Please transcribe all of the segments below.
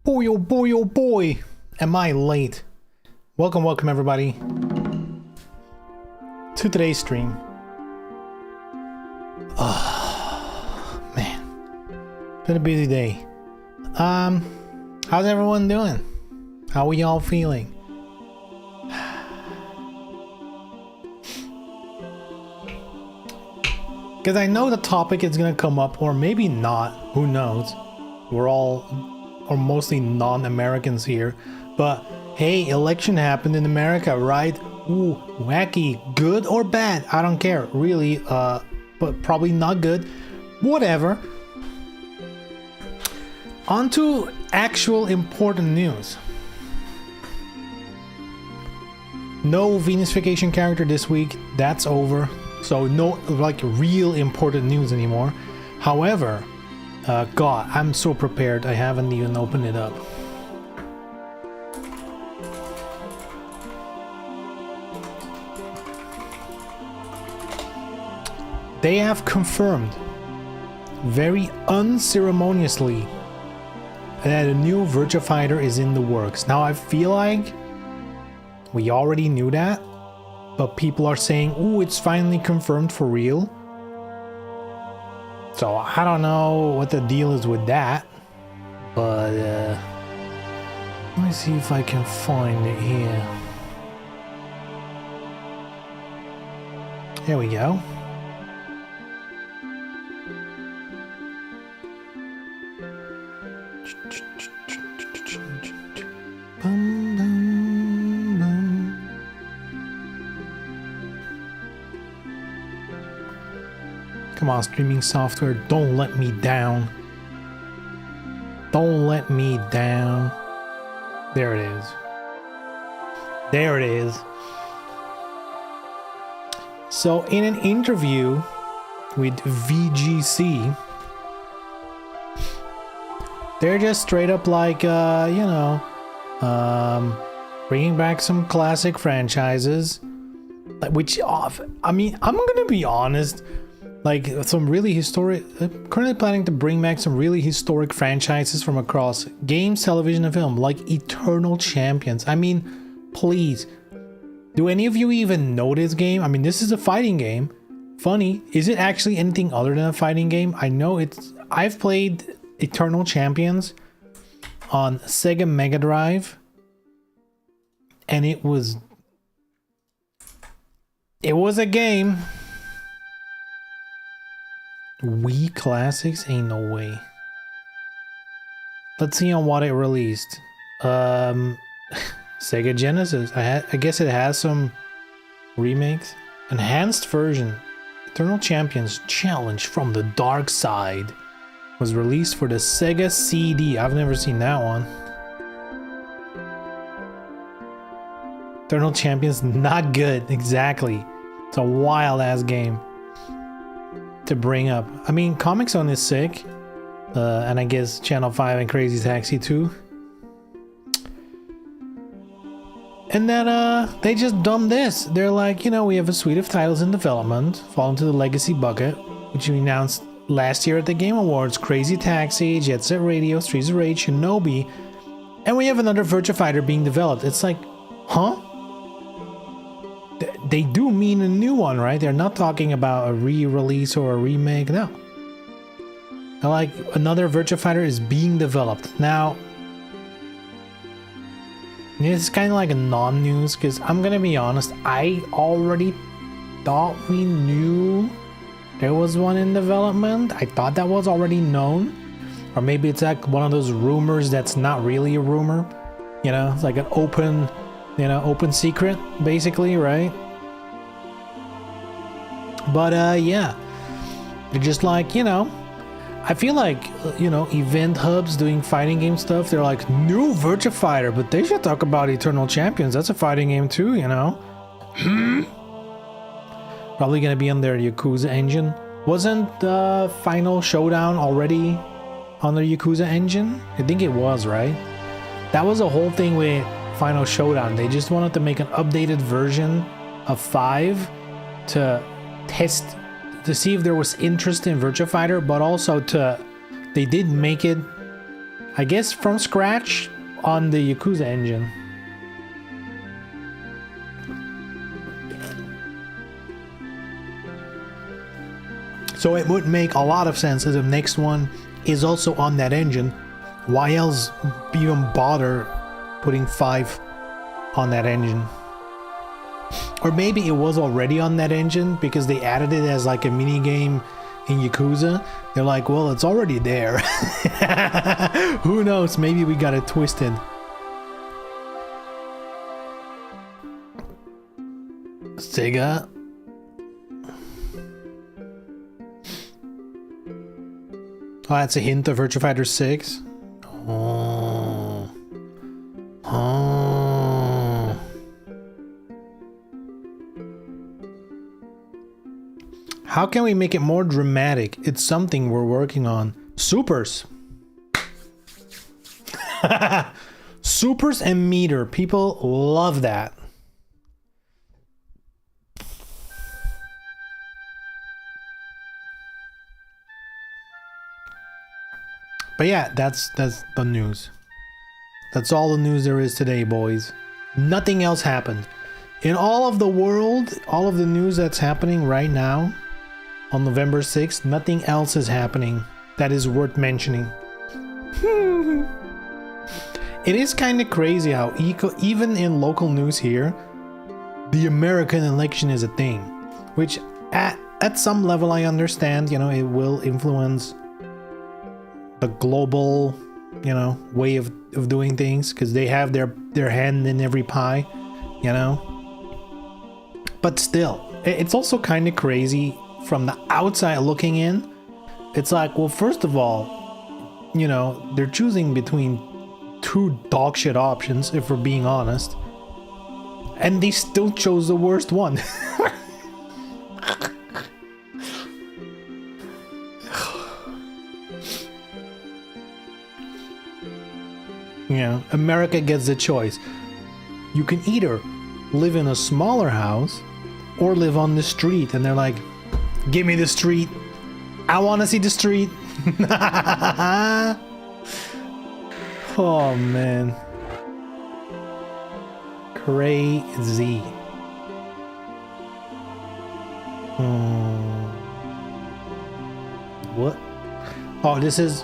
Boy, oh boy, am I late. Welcome everybody to today's stream. Oh, man. Been a busy day. How's everyone doing? How are y'all feeling? Because I know the topic is gonna come up, or maybe not, who knows. We're all, or mostly non-Americans here, but hey, election happened in America, right? Ooh, wacky, good or bad, I don't care, really, but probably not good, whatever. On to actual important news. No Venusification character this week, that's over. So no like real important news anymore. However, God, I'm so prepared. I haven't even opened it up. They have confirmed very unceremoniously that a new Virtua Fighter is in the works. Now I feel like we already knew that, but people are saying, "Ooh, it's finally confirmed for real." So I don't know what the deal is with that, but let me see if I can find it here. There we go. Come on, streaming software, don't let me down. Don't let me down. There it is. There it is. So in an interview with VGC, they're just straight up like, bringing back some classic franchises. Which, I mean, I'm gonna be honest, like some really historic, currently planning to bring back some really historic franchises from across games, television, and film, like Eternal Champions. I mean, please, do any of you even know this game? I mean, this is a fighting game. Funny, is it actually anything other than a fighting game? I know I've played Eternal Champions on Sega Mega Drive, and it was a game. Wii Classics? Ain't no way. Let's see on what it released. Sega Genesis. I guess it has some remakes. Enhanced version. Eternal Champions Challenge from the Dark Side was released for the Sega CD. I've never seen that one. Eternal Champions, not good. Exactly. It's a wild ass game to bring up. I mean, Comic Zone is sick, and I guess Channel 5 and Crazy Taxi too. And then they just dumped this. They're like, we have a suite of titles in development, fall into the legacy bucket, which we announced last year at the Game Awards: Crazy Taxi, Jet Set Radio, Streets of Rage, Shinobi, and we have another Virtua Fighter being developed. It's like, huh? They do mean a new one, right? They're not talking about a re-release or a remake, no. They're like, another Virtua Fighter is being developed. Now, it's kind of like a non-news, because I'm gonna be honest, I already thought we knew there was one in development. I thought that was already known. Or maybe it's like one of those rumors that's not really a rumor. It's like an open secret, basically, right? But yeah, they're just like, I feel like, event hubs doing fighting game stuff, they're like, new Virtua Fighter, but they should talk about Eternal Champions. That's a fighting game too, Probably gonna be on their Yakuza engine. Wasn't the Final Showdown already on their Yakuza engine? I think it was, right? That was a whole thing with Final Showdown. They just wanted to make an updated version of 5 to test, to see if there was interest in Virtua Fighter, but also they did make it I guess from scratch on the Yakuza engine. So it would make a lot of sense if the next one is also on that engine. Why else even bother putting 5 on that engine? Or maybe it was already on that engine because they added it as like a mini game in Yakuza. They're like, well, it's already there. Who knows? Maybe we got it twisted. Sega. Oh, that's a hint of Virtua Fighter 6. Oh. Oh. How can we make it more dramatic? It's something we're working on. Supers. Supers and meter. People love that. But yeah, that's the news. That's all the news there is today, boys. Nothing else happened. In all of the world, all of the news that's happening right now, on November 6th, nothing else is happening that is worth mentioning. It is kind of crazy how even in local news here, the American election is a thing. Which at some level I understand, you know, it will influence the global, you know, way of doing things because they have their hand in every pie, you know. But still, it's also kind of crazy from the outside looking in. It's like, well, first of all, you know, they're choosing between 2 dog shit options, if we're being honest, and they still chose the worst one. You know, America gets the choice. You can either live in a smaller house or live on the street. And they're like, give me the street. I want to see the street. Oh, man. Crazy. What? Oh, this is...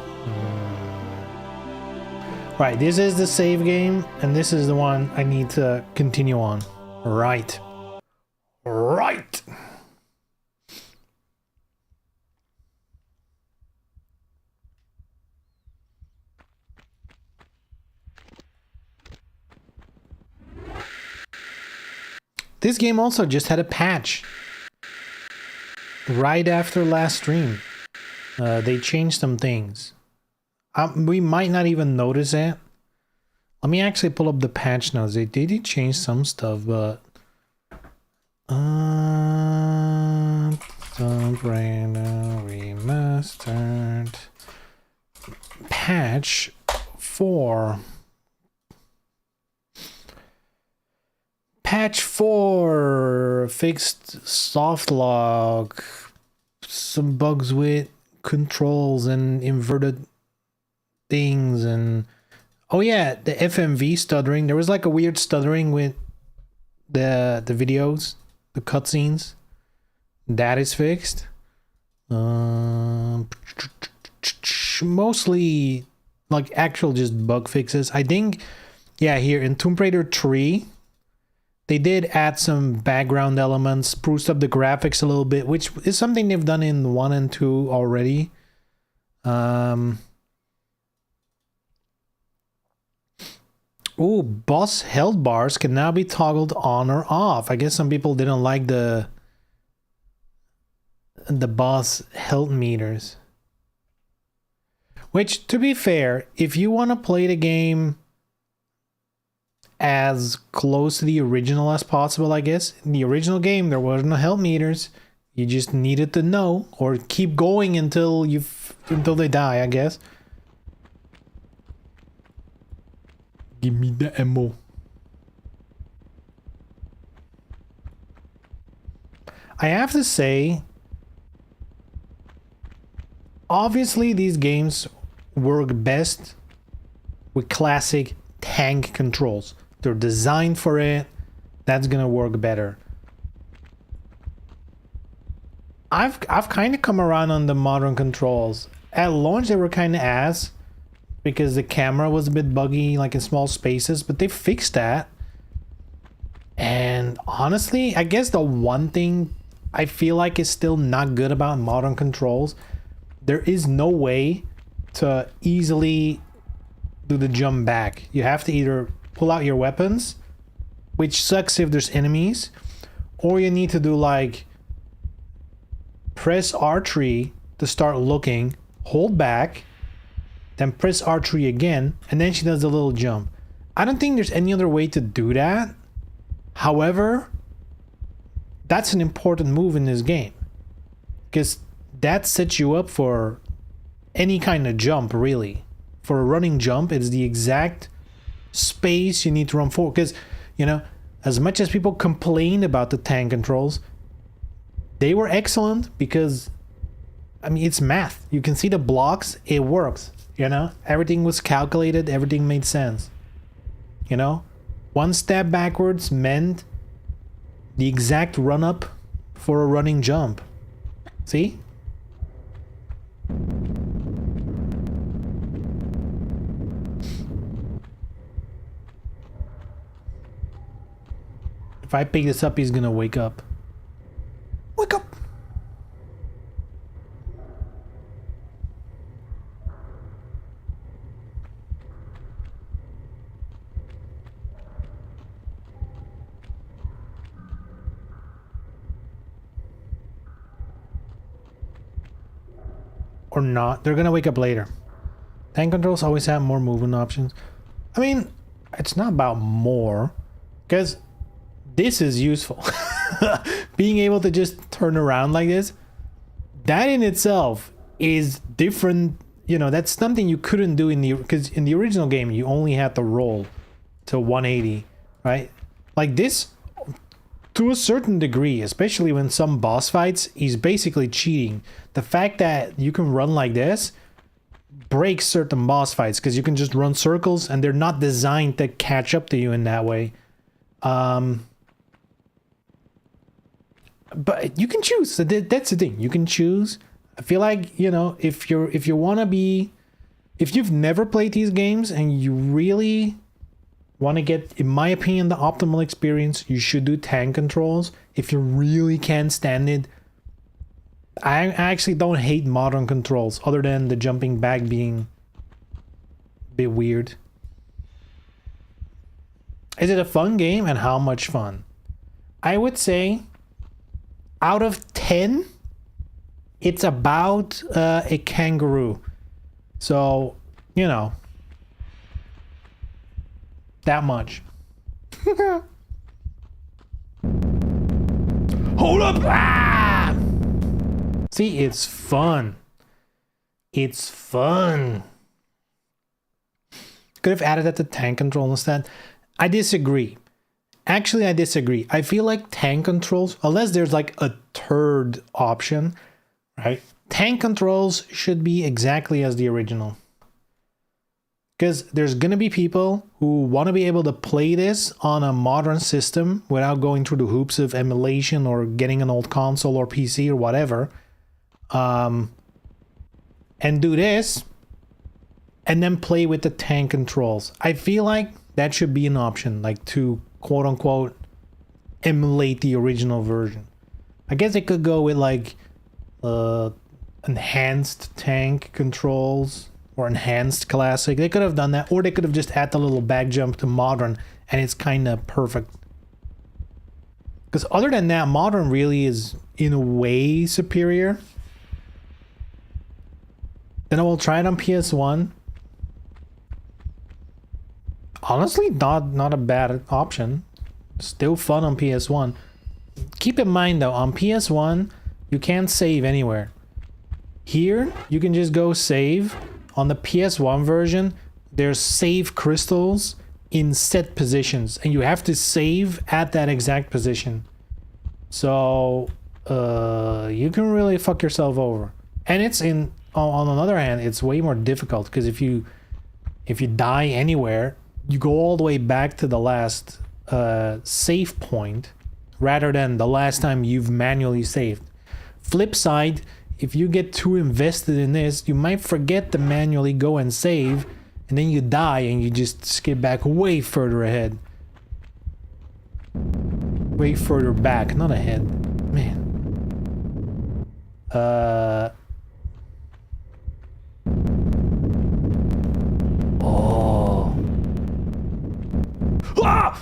Right, this is the save game, and this is the one I need to continue on. Right. Right! This game also just had a patch. Right after last stream. They changed some things. We might not even notice it. Let me actually pull up the patch notes. They did change some stuff, but Tomb Raider Remastered patch 4. Patch 4 fixed soft lock, some bugs with controls and inverted things, and oh yeah, the FMV stuttering. There was like a weird stuttering with the videos, the cutscenes. That is fixed. Mostly like actual just bug fixes. I think, yeah, here in Tomb Raider 3, they did add some background elements, spruced up the graphics a little bit, which is something they've done in 1 and 2 already. Ooh, boss health bars can now be toggled on or off. I guess some people didn't like the boss health meters. Which, to be fair, if you want to play the game as close to the original as possible, I guess. In the original game, there were no health meters. You just needed to know, or keep going until they die, I guess. Give me the ammo. I have to say, obviously these games work best with classic tank controls. They're designed for it. That's gonna work better. I've kind of come around on the modern controls. At launch they were kind of ass because the camera was a bit buggy, like in small spaces, but they fixed that. And honestly, I guess the one thing I feel like is still not good about modern controls, there is no way to easily do the jump back. You have to either pull out your weapons, which sucks if there's enemies, or you need to do like press R3 to start looking, hold back, then press R3 again, and then she does the little jump. I don't think there's any other way to do that. However, that's an important move in this game, because that sets you up for any kind of jump, really. For a running jump, it's the exact space you need to run forward. Because, you know, as much as people complained about the tank controls, they were excellent because, I mean, it's math. You can see the blocks, it works, you know? Everything was calculated, everything made sense, you know? One step backwards meant the exact run-up for a running jump. See? If I pick this up, he's gonna wake up. Wake up! Or not. They're gonna wake up later. Tank controls always have more movement options. I mean, it's not about more, because this is useful. Being able to just turn around like this, that in itself is different. You know, that's something you couldn't do in the, because in the original game you only had to roll to 180, right? Like this, to a certain degree, especially when some boss fights, is basically cheating. The fact that you can run like this breaks certain boss fights, because you can just run circles and they're not designed to catch up to you in that way. But you can choose. So that's the thing. You can choose. I feel like, you know, if you want to be, if you've never played these games and you really want to get, in my opinion, the optimal experience, you should do tank controls. If you really can't stand it, I actually don't hate modern controls, other than the jumping back being a bit weird. Is it a fun game, and how much fun? I would say out of 10, it's about a kangaroo. So, you know, that much. Hold up! Ah! See, it's fun. It's fun. Could have added that to tank control instead. I disagree. Actually, I disagree. I feel like tank controls, unless there's like a third option, right? Tank controls should be exactly as the original. Because there's going to be people who want to be able to play this on a modern system without going through the hoops of emulation or getting an old console or PC or whatever. And do this and then play with the tank controls. I feel like that should be an option, like to quote unquote emulate the original version. I guess it could go with like enhanced tank controls or enhanced classic. They could have done that, or they could have just added the little back jump to modern and it's kind of perfect. Because other than that, modern really is in a way superior. Then I will try it on PS1. Honestly, not a bad option. Still fun on PS1. Keep in mind though, on PS1, you can't save anywhere. Here, you can just go save. On the PS1 version, there's save crystals in set positions, and you have to save at that exact position. So, you can really fuck yourself over. And it's in, on the other hand, it's way more difficult, because if you if you die anywhere, you go all the way back to the last save point rather than the last time you've manually saved. Flip side, if you get too invested in this, you might forget to manually go and save, and then you die and you just skip back way further ahead. Way further back, not ahead. Man. Oh. Ah!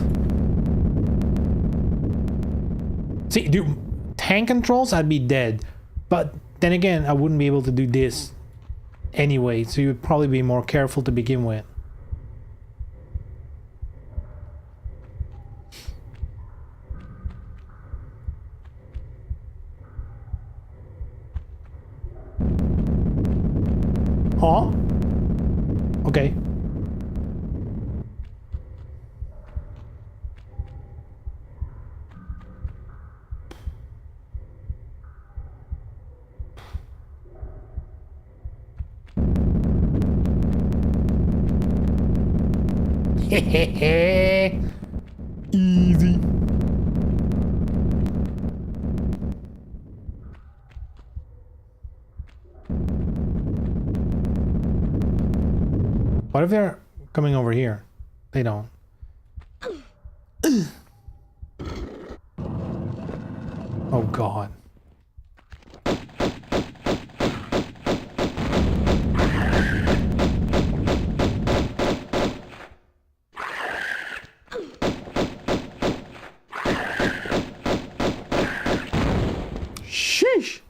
See, dude, tank controls, I'd be dead. But then again, I wouldn't be able to do this anyway, so you'd probably be more careful to begin with. Huh? Okay. Easy. What if they're coming over here? They don't. Oh God. Sheesh.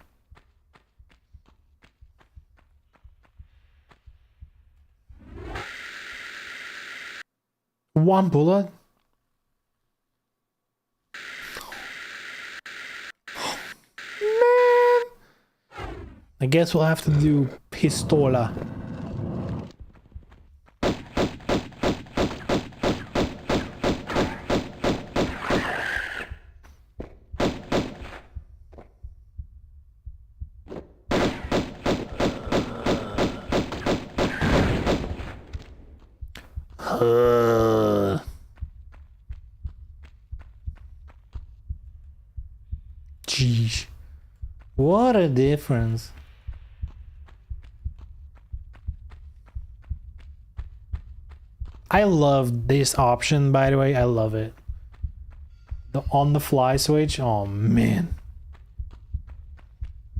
One bullet? Man! I guess we'll have to do pistola. Jeez. What a difference. I love this option, by the way. I love it. The on the fly switch. Oh man.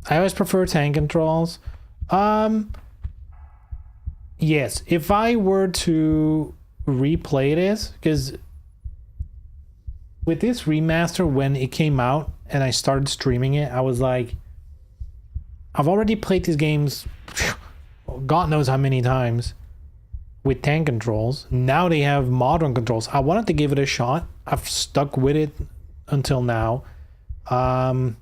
I always prefer tank controls. Yes, if I were to replay this, because with this remaster, when it came out and I started streaming it, I was like, I've already played these games God knows how many times with tank controls. Now they have modern controls. I wanted to give it a shot. I've stuck with it until now. I'm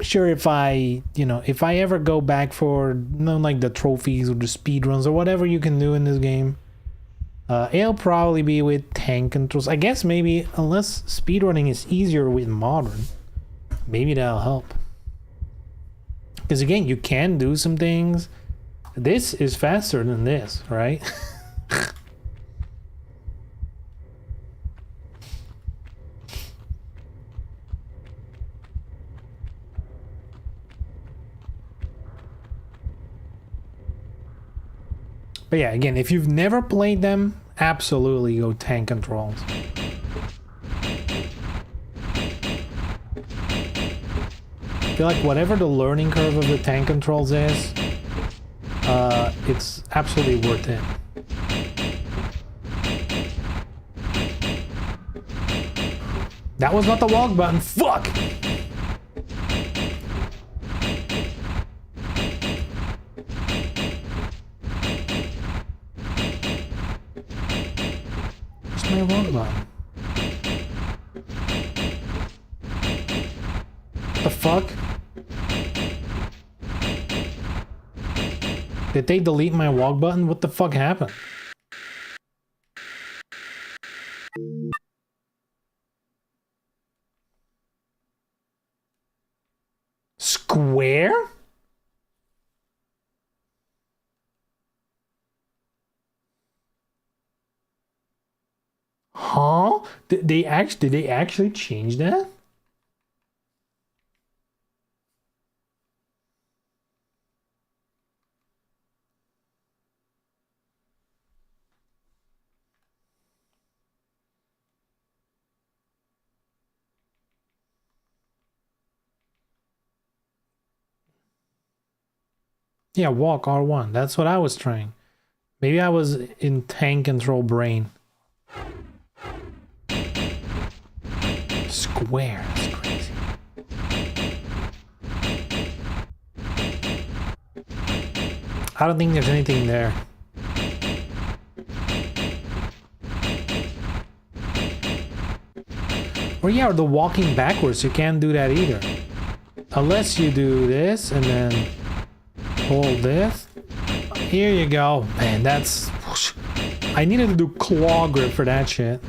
sure if I ever go back for like the trophies or the speed runs or whatever you can do in this game, it'll probably be with tank controls. I guess maybe unless speedrunning is easier with modern, maybe that'll help. Because again, you can do some things. This is faster than this, right? But yeah, again, if you've never played them, absolutely go tank controls. I feel like whatever the learning curve of the tank controls is, it's absolutely worth it. That was not the walk button. Fuck! Where's my walk button? The fuck? Did they delete my walk button? What the fuck happened? Square? Huh? Did they actually change that? Yeah, walk R1. That's what I was trying. Maybe I was in tank control brain. Square. That's crazy. I don't think there's anything there. Or yeah, or the walking backwards. You can't do that either. Unless you do this and then hold this. Here you go. Man, that's... I needed to do claw grip for that shit.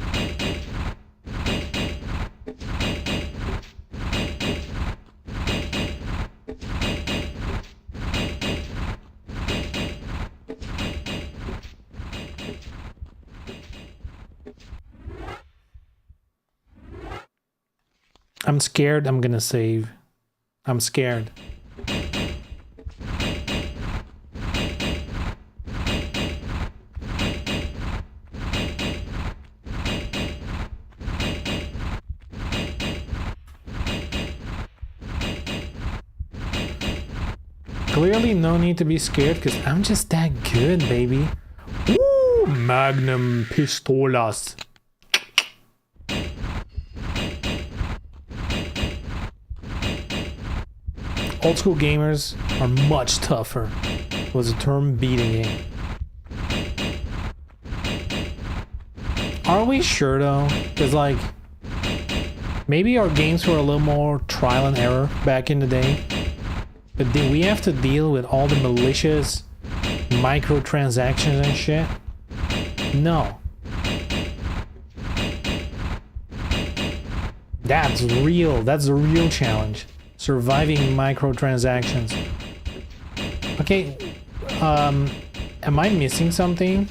I'm scared I'm gonna save. I'm scared. Clearly no need to be scared because I'm just that good, baby. Ooh, Magnum Pistolas. Old school gamers are much tougher, was a term beating it. Are we sure though? Because like, maybe our games were a little more trial and error back in the day. But did we have to deal with all the malicious microtransactions and shit? No. That's real. That's the real challenge. Surviving microtransactions. Okay, am I missing something?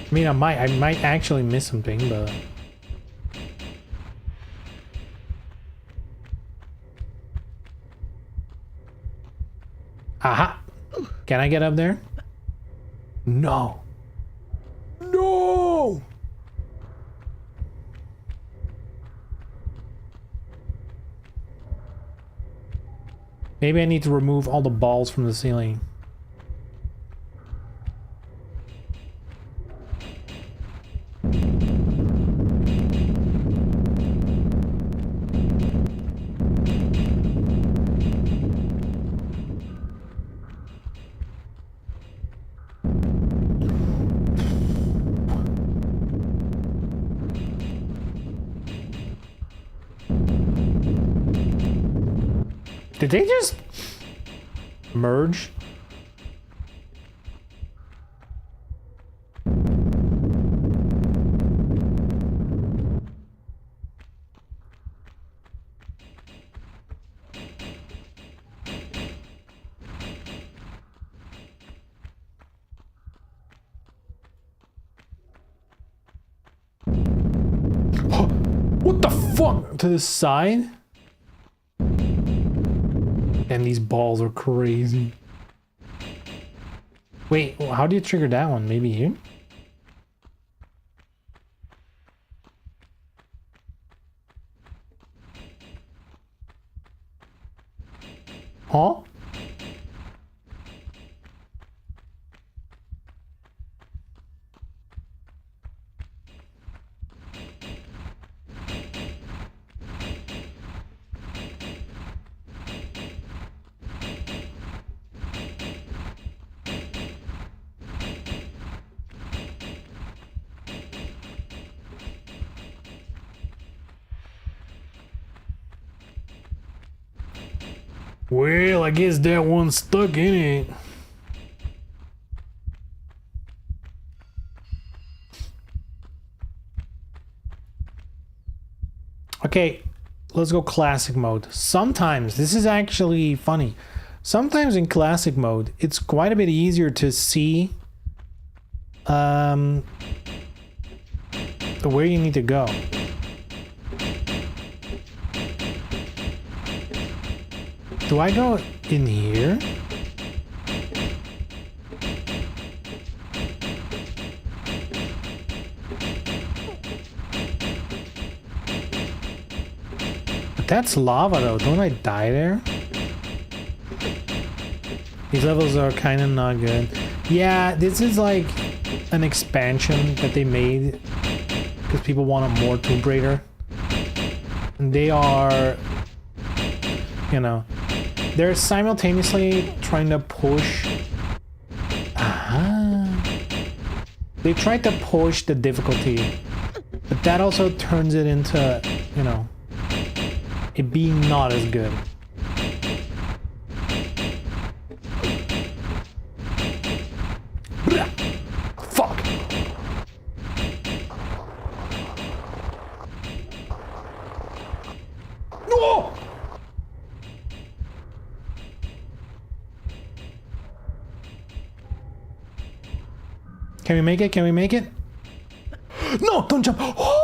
I mean, I might actually miss something, but... Aha! Can I get up there? No. No! Maybe I need to remove all the balls from the ceiling. Did they just merge? What the fuck? To the side? And these balls are crazy. Wait, how do you trigger that one? Maybe here? Huh? Well, I guess that one's stuck in it. Okay, let's go classic mode. Sometimes, this is actually funny. sometimes in classic mode, it's quite a bit easier to see where you need to go. Do I go in here? But that's lava though, don't I die there? These levels are kind of not good. Yeah, this is like an expansion that they made because people want a more Tomb Raider. And they are, you know, they're simultaneously trying to push. They tried to push the difficulty, but that also turns it into, you know, it being not as good. Fuck. No! Can we make it? Can we make it? No, don't jump. Oh!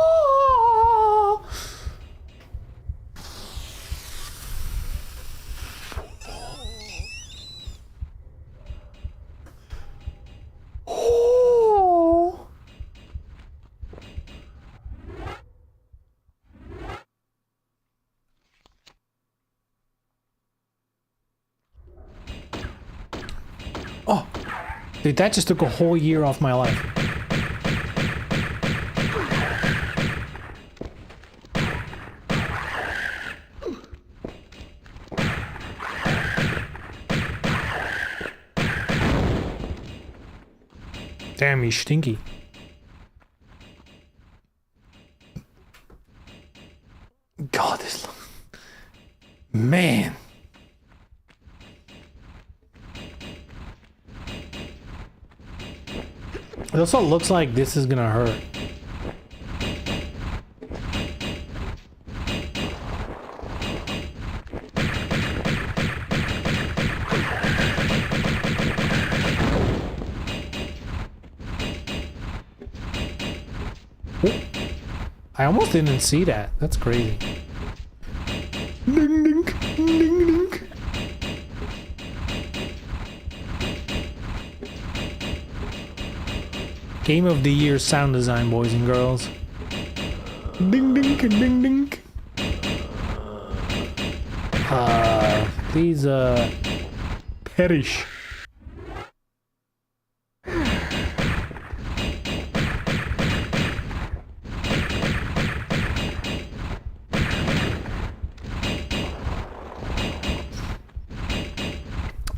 Oh! Oh! Dude, that just took a whole year off my life. Damn, he's stinky. God, this... Man. It also looks like this is gonna hurt. Oh, I almost didn't see that. That's crazy. Ding, ding, ding, ding. Game of the Year sound design, boys and girls. Ding ding ding ding. Please perish.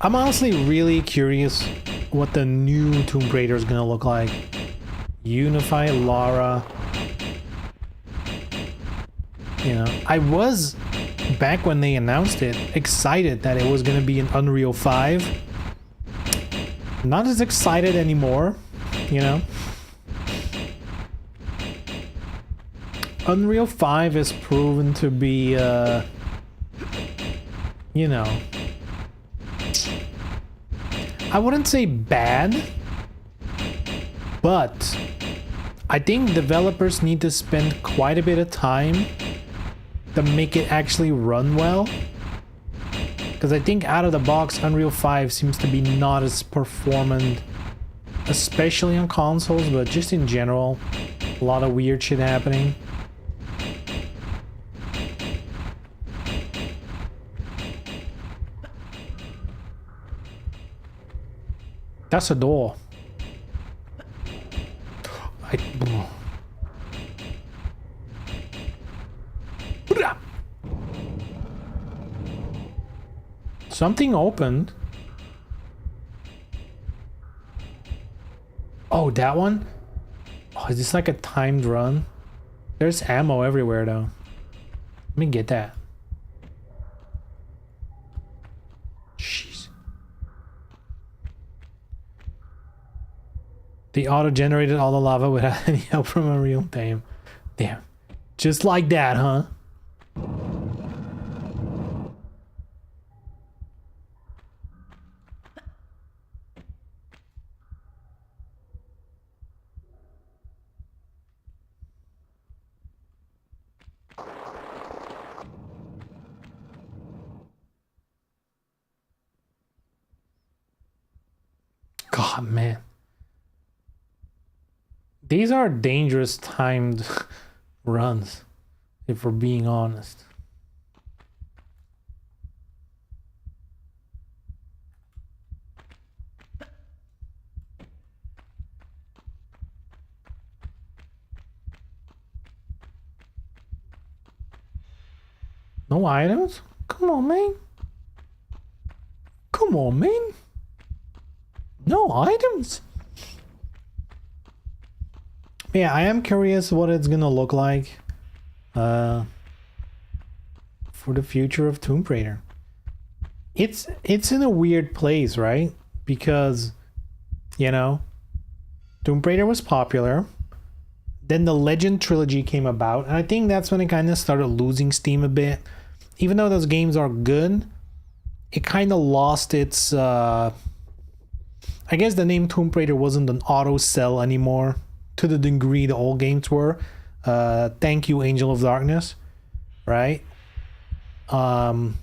I'm honestly really curious what the new Tomb Raider is gonna look like. Unify Lara. You know, I was, back when they announced it, excited that it was gonna be an Unreal 5. Not as excited anymore, you know. Unreal 5 is proven to be, you know, I wouldn't say bad, but I think developers need to spend quite a bit of time to make it actually run well. Because I think out of the box, Unreal 5 seems to be not as performant, especially on consoles, but just in general, a lot of weird shit happening. That's a door. Something opened. Oh, that one? Oh, is this like a timed run? There's ammo everywhere though. Let me get that. Jeez. They auto-generated all the lava without any help from a real damn. Damn. Just like that, huh? God, man. These are dangerous timed runs, if we're being honest. No items? Come on, man. Come on, man. No items. Yeah, I am curious what it's gonna look like for the future of Tomb Raider. It's in a weird place, right? Because, you know, Tomb Raider was popular. Then the Legend trilogy came about, and I think that's when it kind of started losing steam a bit. Even though those games are good, it kind of lost its... I guess the name Tomb Raider wasn't an auto sell anymore to the degree the old games were. Thank you, Angel of Darkness, right? And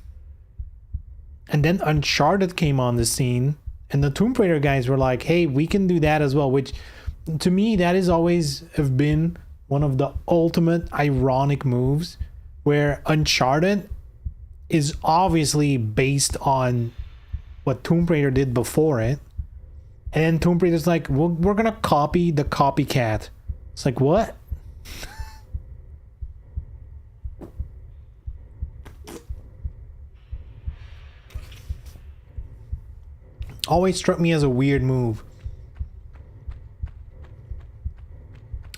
then Uncharted came on the scene, and the Tomb Raider guys were like, hey, we can do that as well, which to me, that is always have been one of the ultimate ironic moves, where Uncharted is obviously based on what Tomb Raider did before it. And then Tomb Raider's like, we're gonna copy the copycat. It's like, what? Always struck me as a weird move.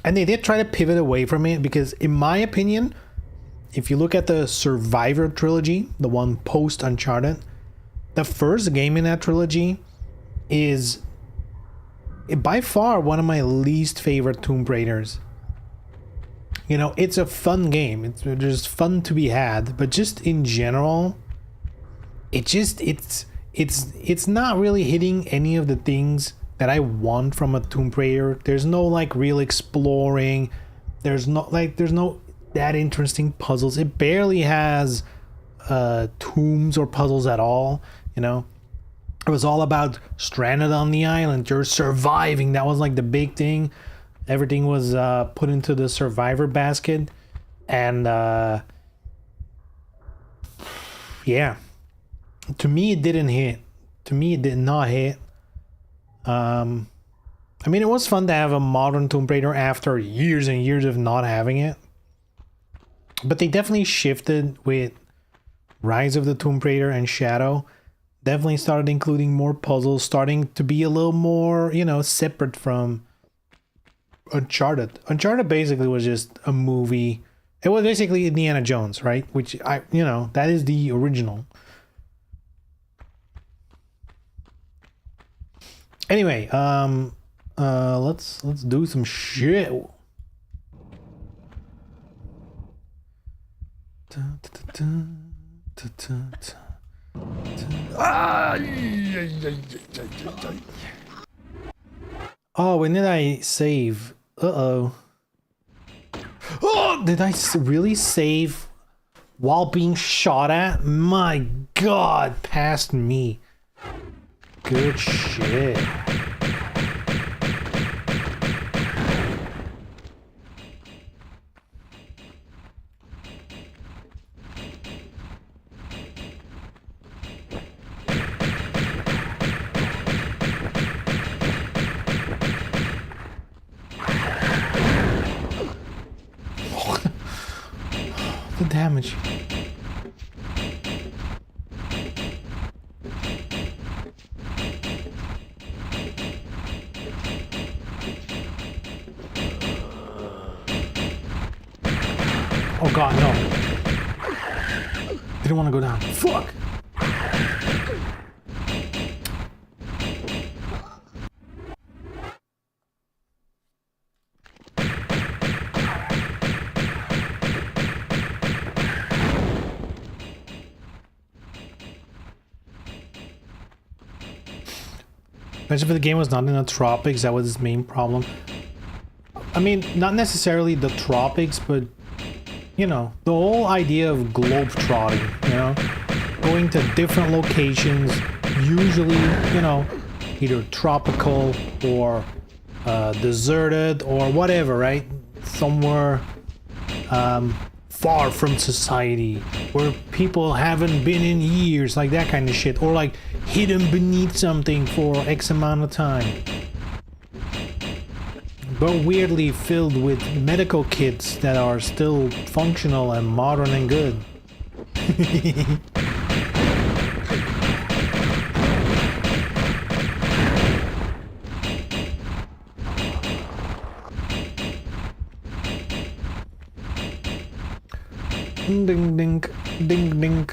And they did try to pivot away from it because, in my opinion, if you look at the Survivor trilogy, the one post Uncharted, the first game in that trilogy is by far one of my least favorite Tomb Raiders. You know, it's a fun game. It's just fun to be had, but just in general, it's not really hitting any of the things that I want from a Tomb Raider. There's no like real exploring. There's no that interesting puzzles. It barely has tombs or puzzles at all, you know. It was all about stranded on the island, you're surviving. That was like the big thing. Everything was put into the survivor basket, and yeah, to me it didn't hit. To me it did not hit. I mean, it was fun to have a modern Tomb Raider after years and years of not having it. But they definitely shifted with Rise of the Tomb Raider and Shadow. Definitely started including more puzzles, starting to be a little more, you know, separate from Uncharted. Uncharted basically was just a movie. It was basically Indiana Jones, right? Which that is the original. Anyway, let's do some shit. Oh, when did I save? Uh-oh. Oh, did I really save while being shot at? My God, past me. Good shit. The damage. Oh God, no. Didn't want to go down. Fuck! Imagine if the game was not in the tropics, that was its main problem. I mean, not necessarily the tropics, but you know, the whole idea of globe-trotting, you know, going to different locations, usually, you know, either tropical or deserted or whatever, right? Somewhere far from society, where people haven't been in years, like that kind of shit, or like hidden beneath something for X amount of time. But weirdly filled with medical kits that are still functional and modern and good. Ding ding ding ding.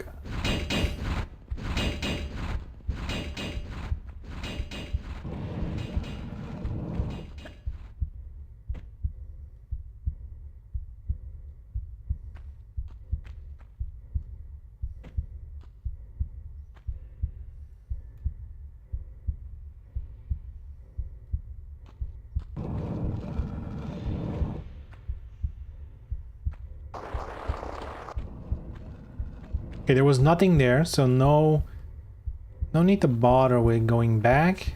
Okay, there was nothing there, so no need to bother with going back.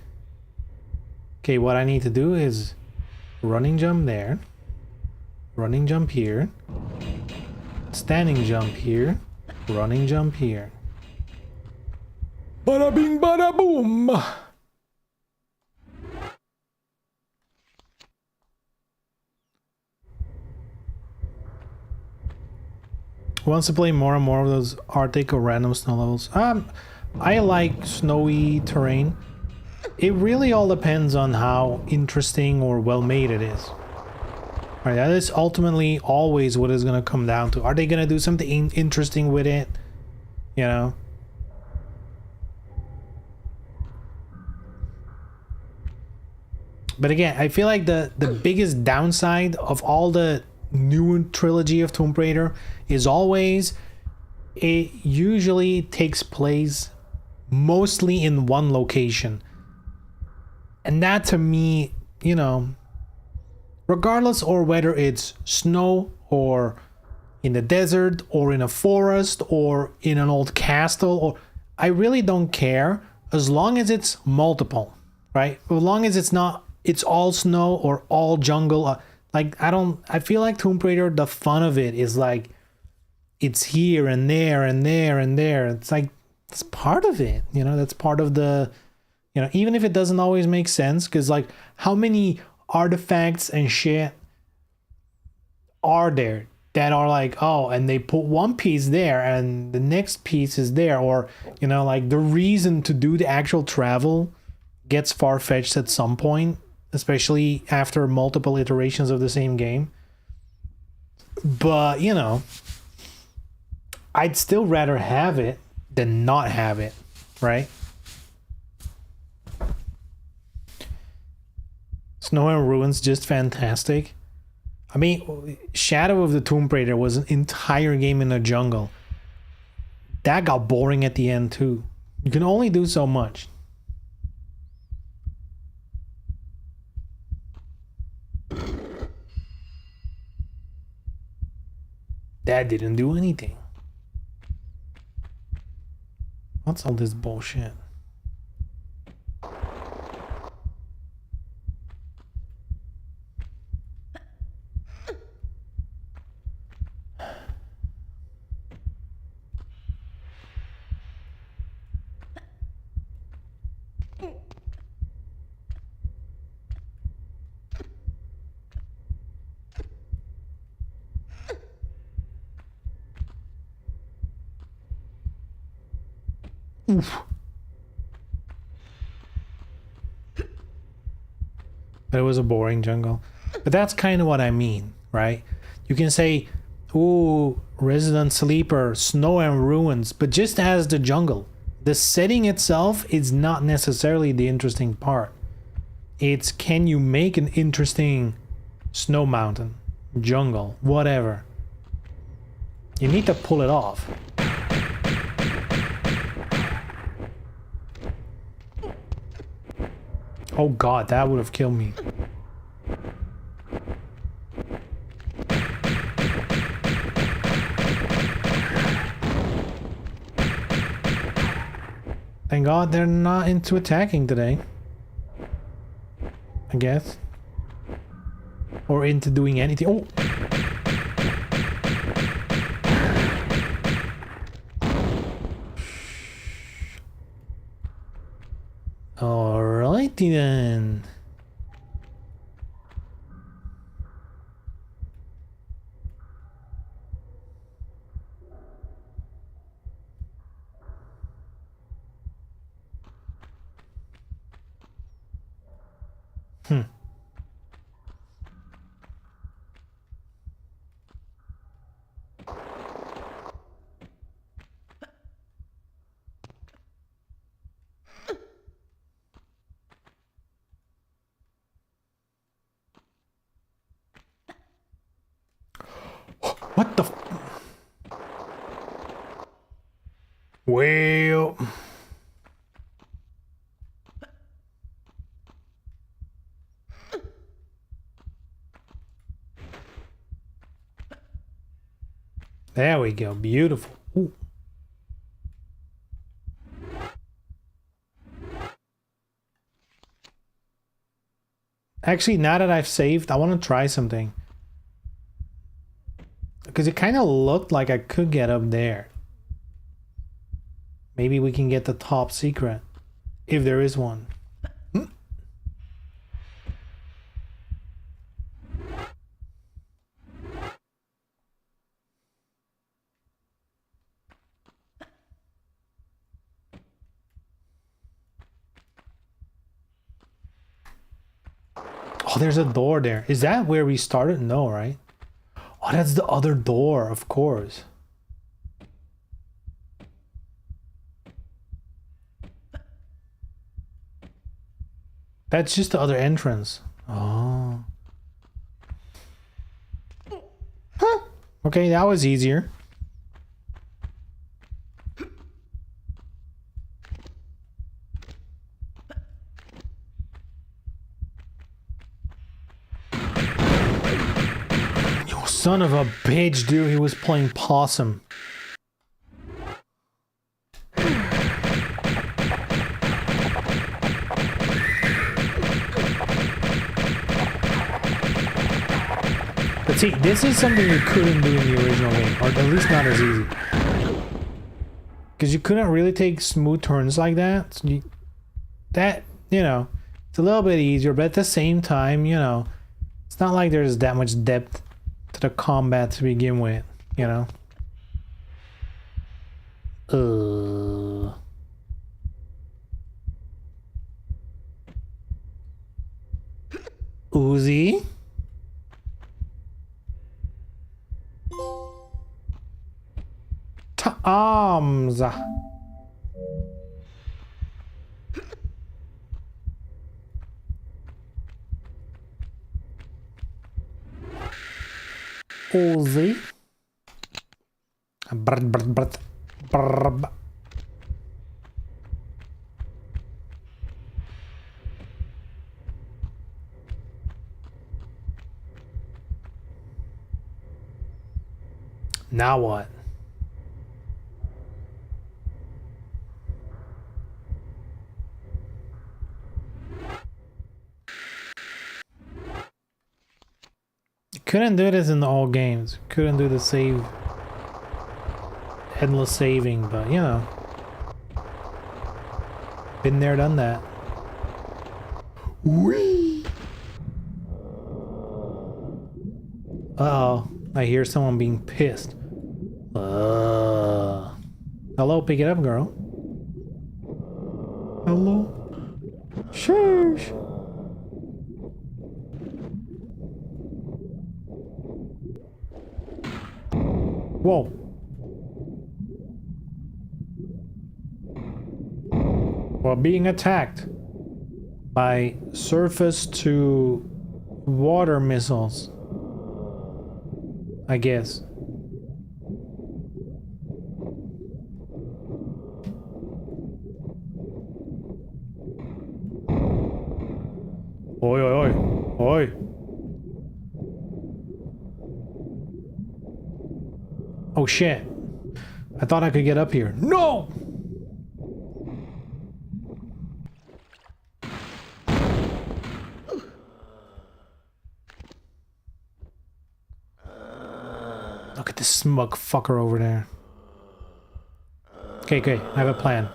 Okay, what I need to do is running jump there, running jump here, standing jump here, running jump here. Bada bing bada boom! Wants to play more and more of those Arctic or random snow levels. I like snowy terrain. It really all depends on how interesting or well made it is. Alright, that is ultimately always what it's gonna come down to. Are they gonna do something interesting with it? You know? But again, I feel like the biggest downside of all the new trilogy of Tomb Raider is always it usually takes place mostly in one location, and that to me, you know, regardless or whether it's snow or in the desert or in a forest or in an old castle, or I really don't care as long as it's multiple, right? As long as it's not it's all snow or all jungle. Like, I feel like Tomb Raider, the fun of it is like, it's here and there and there and there. It's like, it's part of it, you know, that's part of the, you know, even if it doesn't always make sense, because like, how many artifacts and shit are there that are like, oh, and they put one piece there and the next piece is there, or, you know, like the reason to do the actual travel gets far-fetched at some point, especially after multiple iterations of the same game. But, you know, I'd still rather have it than not have it, right? Snow and Ruins, just fantastic. I mean, Shadow of the Tomb Raider was an entire game in the jungle. That got boring at the end too. You can only do so much. That didn't do anything. What's all this bullshit? Oof. But it was a boring jungle. But that's kind of what I mean, right? You can say, ooh, Resident Sleeper, Snow and Ruins, but just as the jungle. The setting itself is not necessarily the interesting part. It's, can you make an interesting snow mountain, jungle, whatever. You need to pull it off. Oh god, that would have killed me. Thank god they're not into attacking today. I guess. Or into doing anything. Oh! Alrighty then. What the well... There we go. Beautiful. Ooh. Actually, now that I've saved, I want to try something. Because it kind of looked like I could get up there. Maybe we can get the top secret. If there is one. Oh, there's a door there. Is that where we started? No, right? Oh, that's the other door, of course. That's just the other entrance. Oh. Huh. Okay, that was easier. You son of a bitch, dude. He was playing possum. But see, this is something you couldn't do in the original game, or at least not as easy. Because you couldn't really take smooth turns like that. So you know, it's a little bit easier, but at the same time, you know, it's not like there's that much depth to the combat to begin with, you know? Uzi? Arms. Uzi. Now what? Couldn't do this in all games. Couldn't do the save. Endless saving, but you know. Been there, done that. Whee! Uh-oh. I hear someone being pissed. Hello, pick it up, girl. Hello? Sheesh. Whoa. We're being attacked by surface to water missiles, I guess. Oi, oi, oi. Oi. Oh shit. I thought I could get up here. No! Look at this smug fucker over there. Okay, okay, I have a plan.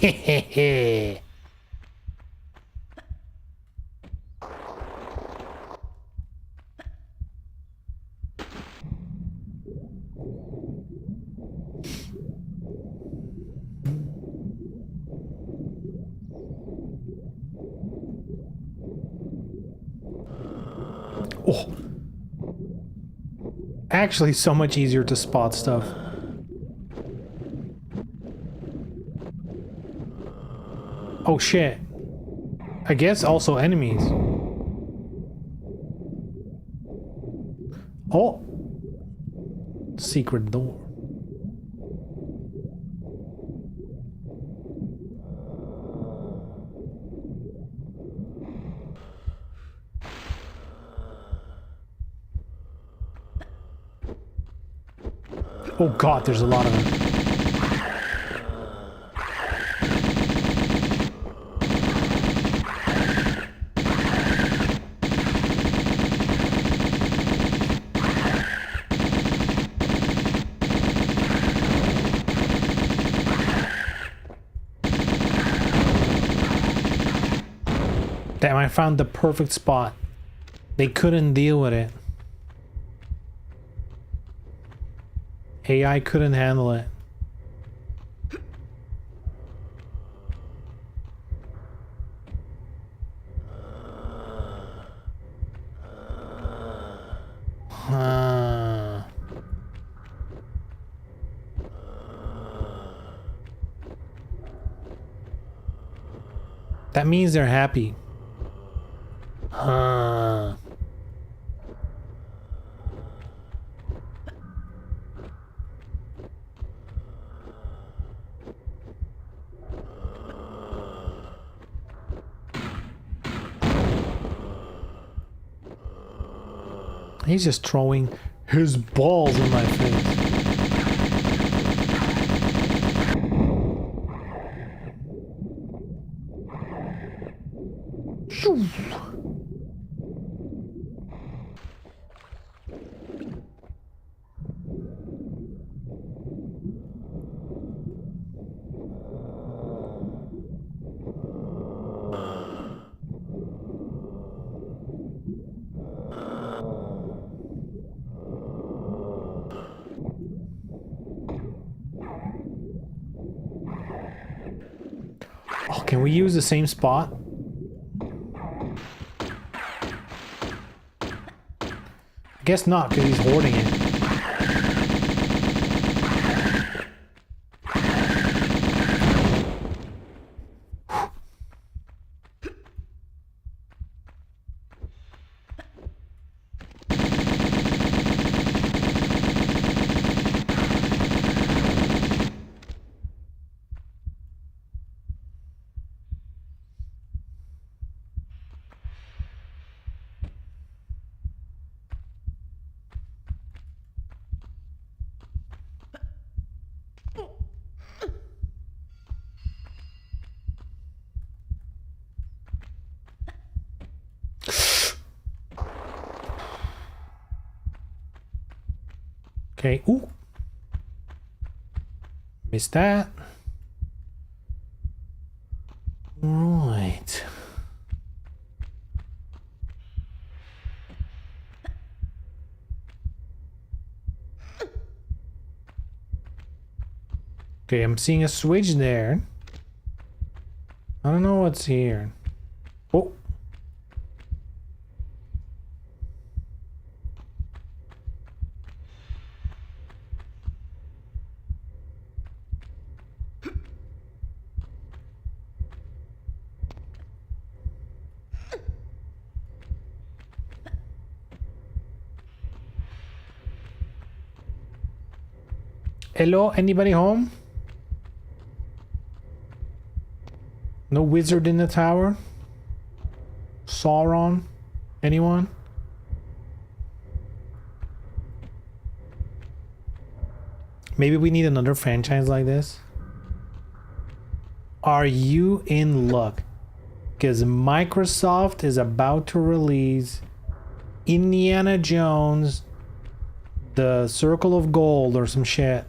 Hehehe. Oh. Actually, so much easier to spot stuff. Oh shit. I guess also enemies. Oh. Secret door. Oh god, there's a lot of them. Damn, I found the perfect spot. They couldn't deal with it. AI couldn't handle it. Huh. That means they're happy. Huh. He's just throwing his balls in my face. Shoo. Oh, can we use the same spot? I guess not, because he's hoarding it. Okay, ooh. Missed that. Right. Okay, I'm seeing a switch there. I don't know what's here. Oh. Hello, anybody home? No wizard in the tower? Sauron? Anyone? Maybe we need another franchise like this. Are you in luck? because Microsoft is about to release Indiana Jones, the Circle of Gold or some shit.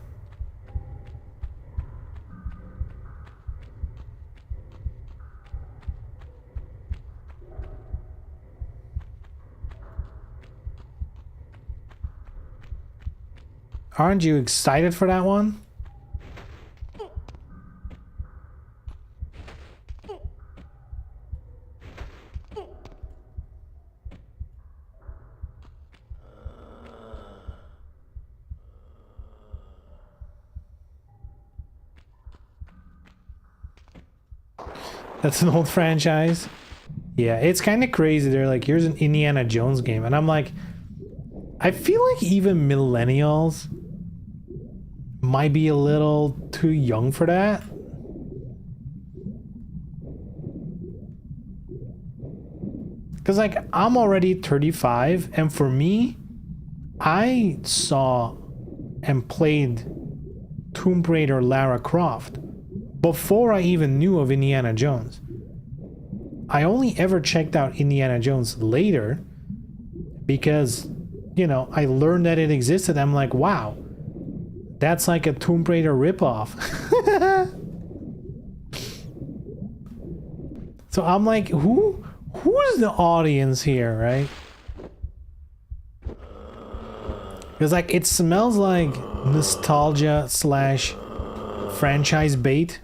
Aren't you excited for that one? That's an old franchise. Yeah, it's kind of crazy. They're like, here's an Indiana Jones game. And I'm like, I feel like even millennials might be a little too young for that. Because, like, I'm already 35, and for me, I saw and played Tomb Raider Lara Croft before I even knew of Indiana Jones. I only ever checked out Indiana Jones later because, you know, I learned that it existed. I'm like, wow, that's like a Tomb Raider ripoff. So I'm like, who's the audience here, right? Because, like, it smells like nostalgia slash franchise bait,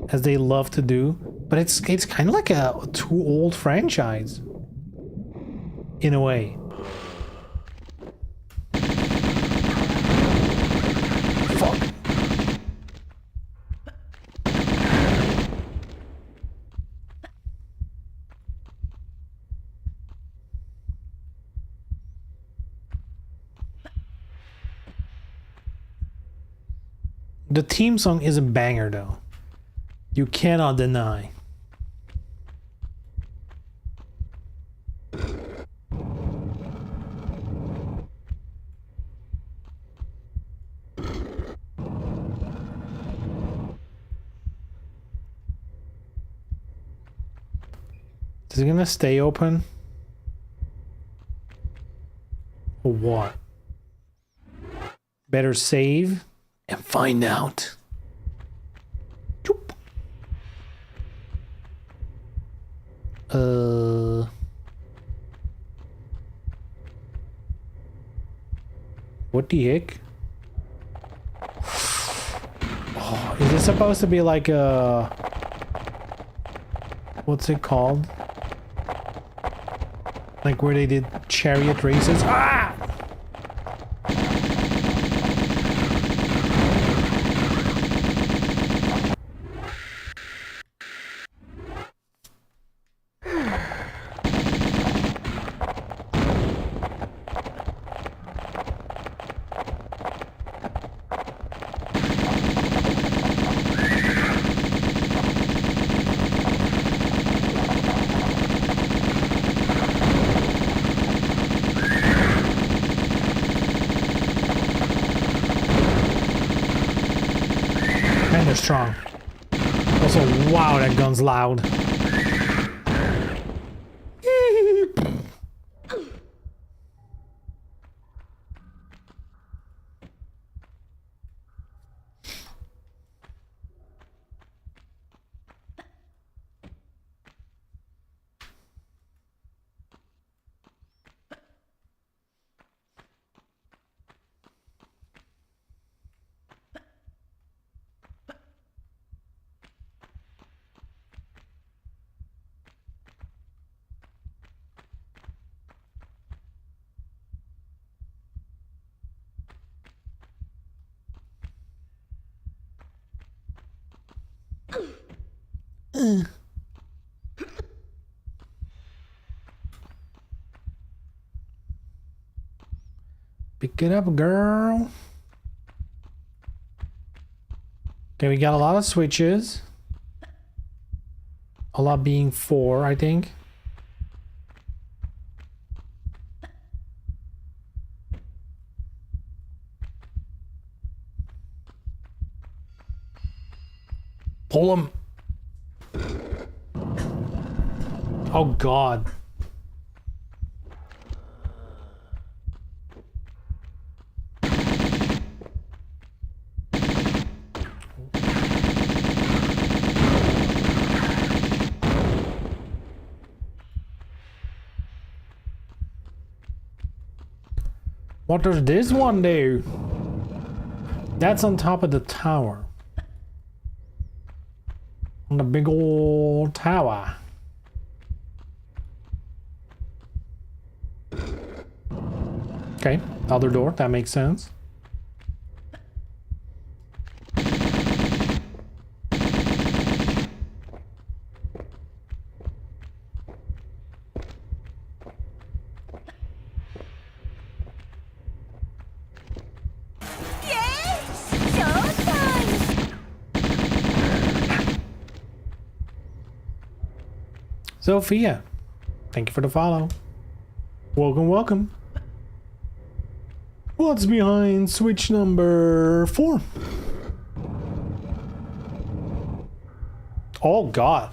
as they love to do. But it's kind of like a too old franchise, in a way. Fuck. The theme song is a banger, though. You cannot deny. Is it gonna stay open? Or what? Better save and find out. Choop. What the heck? Oh, is this supposed to be like a... What's it called? Like where they did chariot races? Ah! And they're strong. Also, wow, that gun's loud. Pick it up, girl. Okay, we got a lot of switches. A lot being 4, I think. Pull them. Oh God. What does this one do? That's on top of the tower. On the big old tower. Okay, other door, that makes sense. Sophia, thank you for the follow. Welcome, welcome. What's behind switch number 4? Oh God.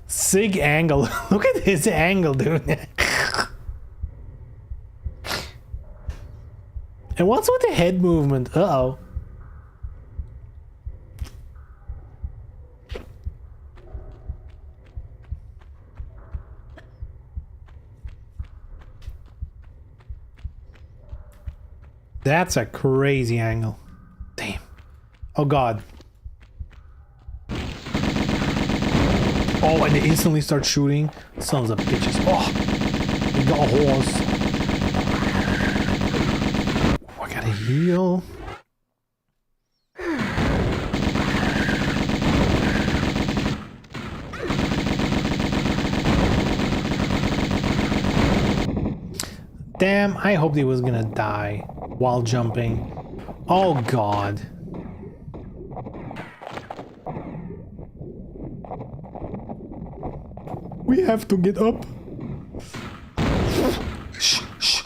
Sig angle. Look at this angle, dude. And what's with the head movement? Uh-oh. That's a crazy angle. Damn. Oh God. Oh, and they instantly start shooting. Sons of bitches. Oh, we got a horse. Oh, I gotta heal. Damn, I hoped he was gonna die while jumping. Oh God. We have to get up. Shh, shh.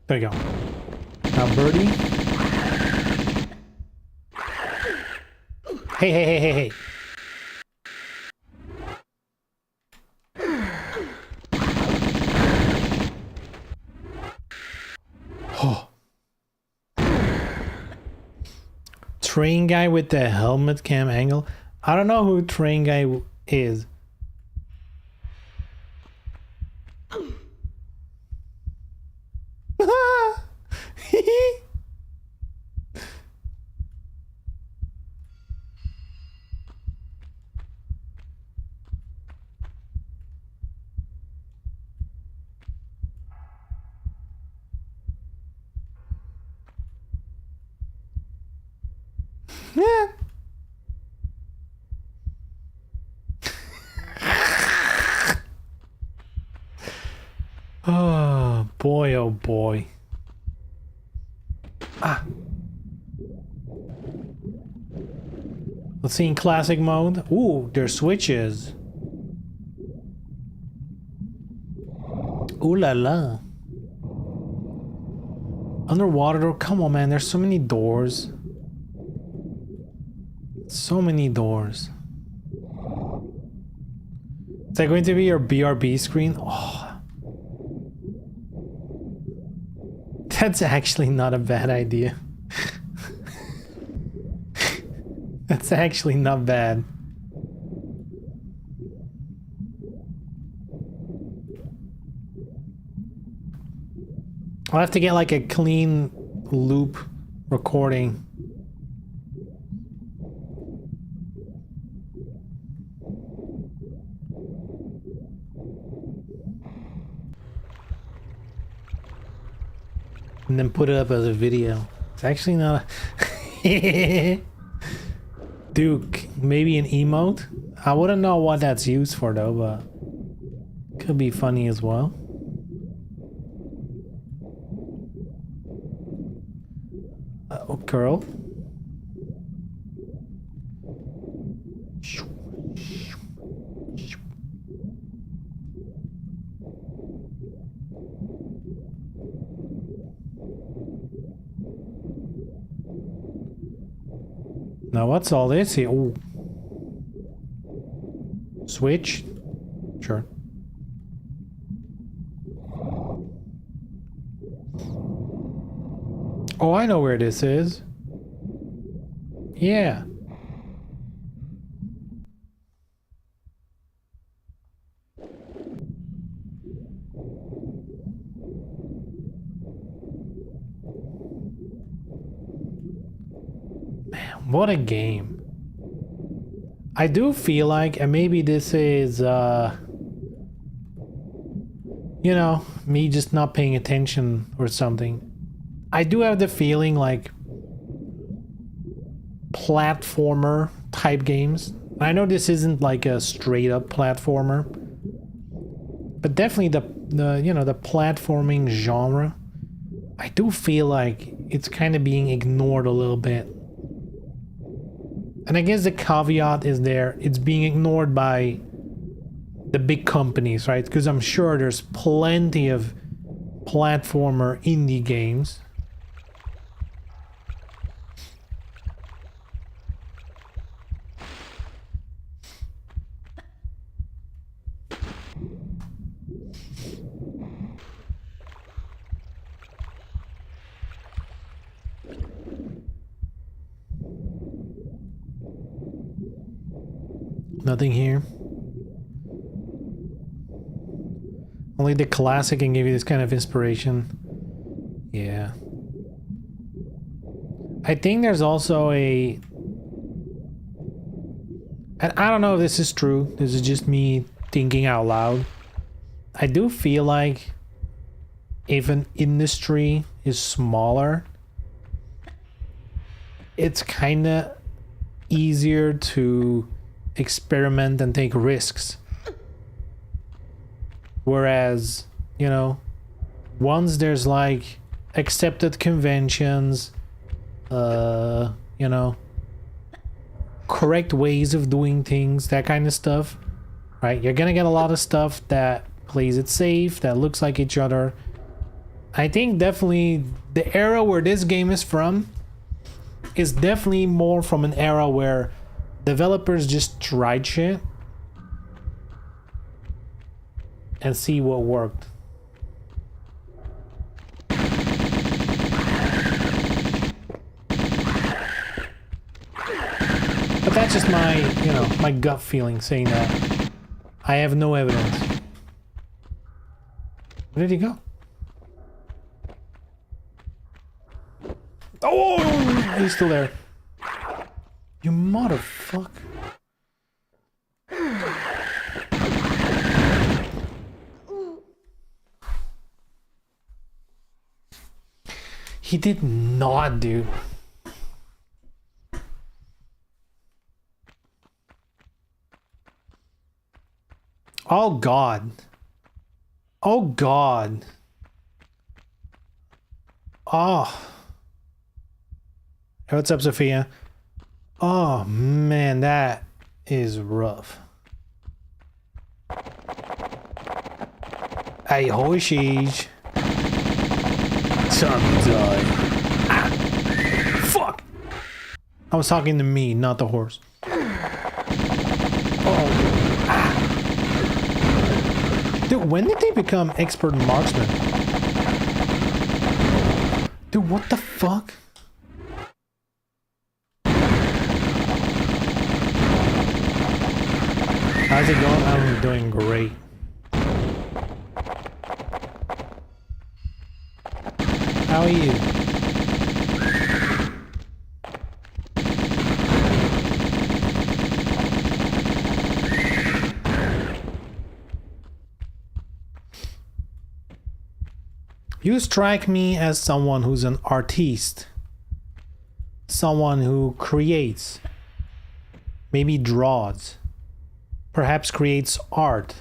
There you go. Now, Birdie. Hey, hey, hey, hey, hey. Oh. Train guy with the helmet cam angle. I don't know who train guy is. Yeah. Oh boy, oh boy. Ah. Let's see in classic mode. Ooh, there's switches. Ooh la la. Underwater door. Come on, man. There's so many doors. So many doors. Is that going to be your BRB screen? Oh. That's actually not a bad idea. That's actually not bad. I'll have to get like a clean loop recording. And then put it up as a video. It's actually not a Duke, maybe an emote? I wouldn't know what that's used for though, but could be funny as well. Oh, girl. What's all this here? Ooh. Switch? Sure. Oh, I know where this is. Yeah. Man, what a game. I do feel like, and maybe this is, you know, me just not paying attention or something. I do have the feeling like platformer type games. I know this isn't like a straight up platformer, but definitely the you know, the platforming genre, I do feel like it's kind of being ignored a little bit. And I guess the caveat is there, it's being ignored by the big companies, right? Because I'm sure there's plenty of platformer indie games. Nothing here. Only the classic can give you this kind of inspiration. Yeah. I think there's also a... And I don't know if this is true. This is just me thinking out loud. I do feel like if an industry is smaller, it's kind of easier to experiment and take risks. Whereas, you know, once there's like accepted conventions, you know, correct ways of doing things, that kind of stuff, right? You're gonna get a lot of stuff that plays it safe, that looks like each other. I think definitely the era where this game is from is definitely more from an era where developers just tried shit and see what worked. But that's just my, you know, my gut feeling saying that. I have no evidence. Where did he go? Oh, he's still there. You motherfucker. He did not, dude. Oh God. Oh God. Oh. Hey, what's up, Sophia? Oh man, that is rough. Hey, horshies. Time to die. Ah. Fuck! I was talking to me, not the horse. Oh. Ah. Dude, when did they become expert marksmen? Dude, what the fuck? How's it going? I'm doing great. How are you? You strike me as someone who's an artiste. Someone who creates. Maybe draws. Perhaps creates art.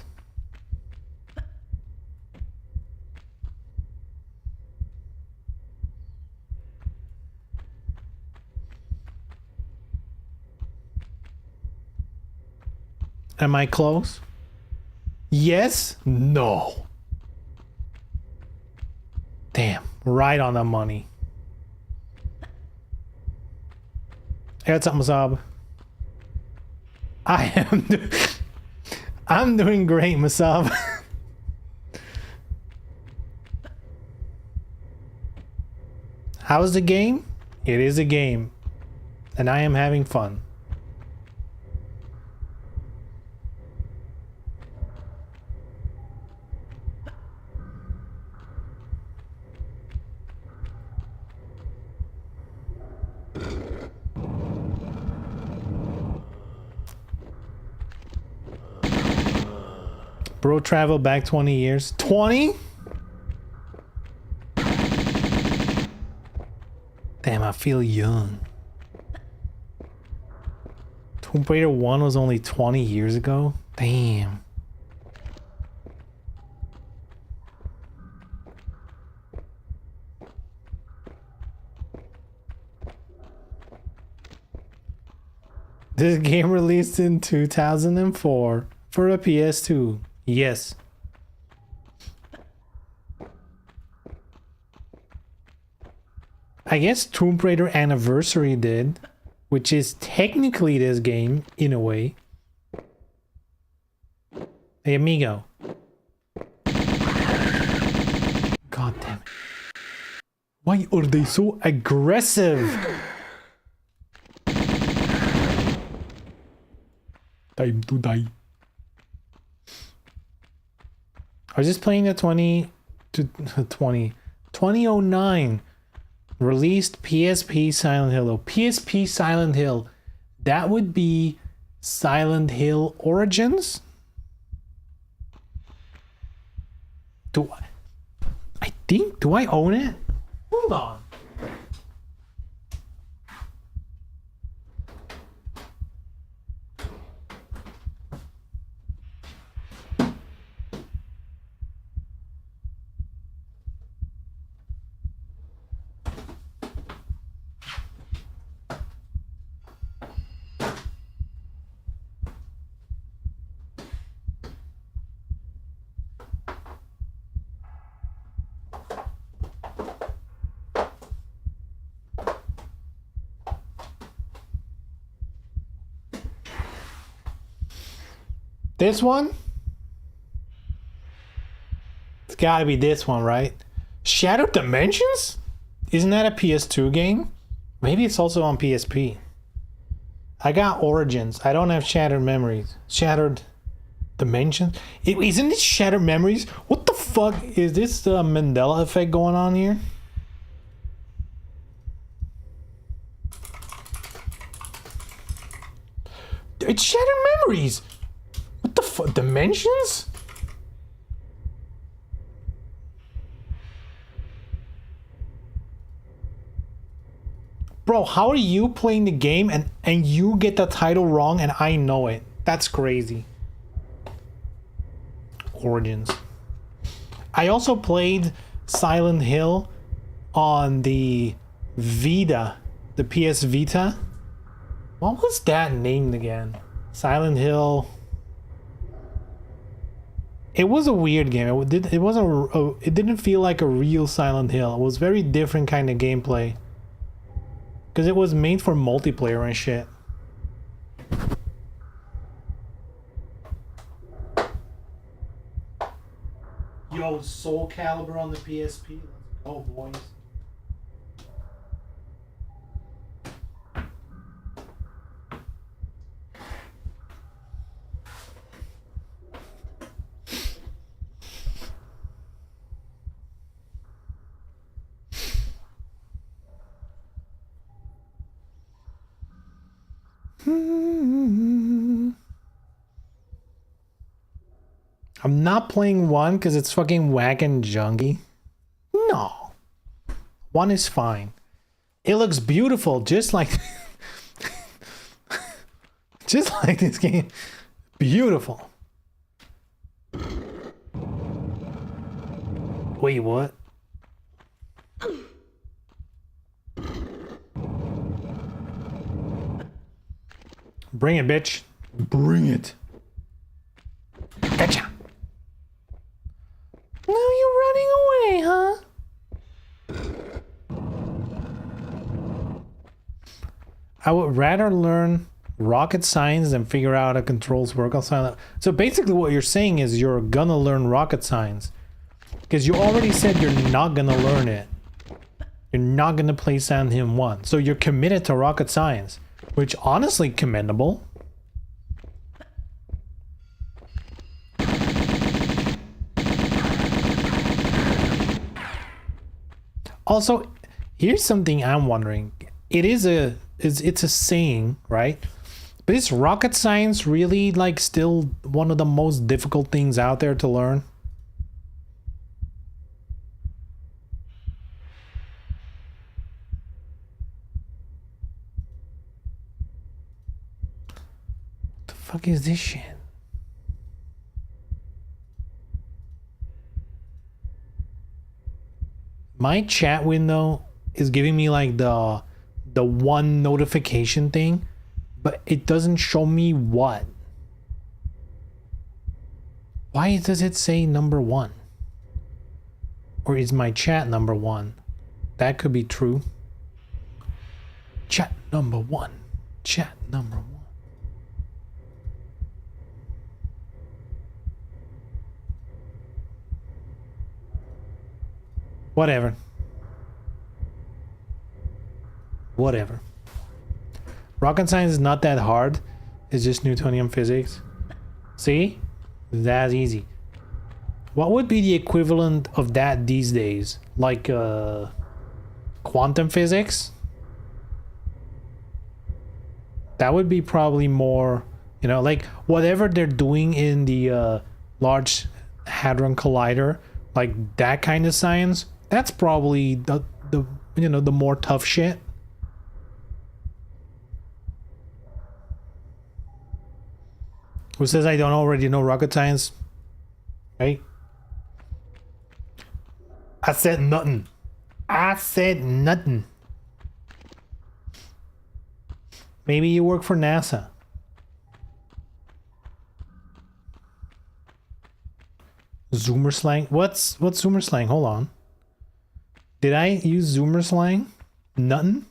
Am I close? Yes? No. Damn, right on the money. I got something, Masab. I'm doing great, Masab. How's the game? It is a game. And I am having fun. Bro, travel back 20 years. 20? Damn, I feel young. Tomb Raider 1 was only 20 years ago? Damn. This game released in 2004 for a PS2. Yes. I guess Tomb Raider Anniversary did, which is technically this game, in a way. Hey, amigo. God damn it. Why are they so aggressive? Time to die. I was just playing the 2009 released PSP Silent Hill. Oh, PSP Silent Hill. That would be Silent Hill Origins? Do I own it? Hold on. This one? It's gotta be this one, right? Shattered Dimensions? Isn't that a PS2 game? Maybe it's also on PSP. I got Origins. I don't have Shattered Memories. Shattered Dimensions? Isn't it Shattered Memories? What the fuck? Is this the Mandela effect going on here? It's Shattered Memories! What the fuck? Dimensions? Bro, how are you playing the game and you get the title wrong and I know it? That's crazy. Origins. I also played Silent Hill on the Vita, the PS Vita. What was that named again? Silent Hill. It was a weird game. It wasn't. It didn't feel like a real Silent Hill. It was very different kind of gameplay. Because it was made for multiplayer and shit. Yo, Soul Calibur on the PSP. Let's go, boys. I'm not playing one because it's fucking whack and junky. No. One is fine. It looks beautiful, just like just like this game. Beautiful. Wait, what? Bring it, bitch. Bring it. Gotcha. Now you're running away, huh? I would rather learn rocket science than figure out how controls work outside. So basically what you're saying is you're gonna learn rocket science. Because you already said you're not gonna learn it. You're not gonna play Silent Hill 1. So you're committed to rocket science. Which honestly commendable. Also, here's something I'm wondering. It's a saying, right? But is rocket science really like still one of the most difficult things out there to learn? What the fuck is this shit? My chat window is giving me like the one notification thing, but it doesn't show me what. Why does it say number 1? Or is my chat number 1? That could be true. Chat number 1. Chat number 1. Whatever. Whatever. Rocket science is not that hard. It's just Newtonian physics. See? That's easy. What would be the equivalent of that these days? Like quantum physics? That would be probably more, you know, like whatever they're doing in the Large Hadron Collider, like that kind of science. That's probably the you know, the more tough shit. Who says I don't already know rocket science? Right? I said nothing. I said nothing. Maybe you work for NASA. Zoomer slang? What's Zoomer slang? Hold on. Did I use Zoomer slang? Nothing?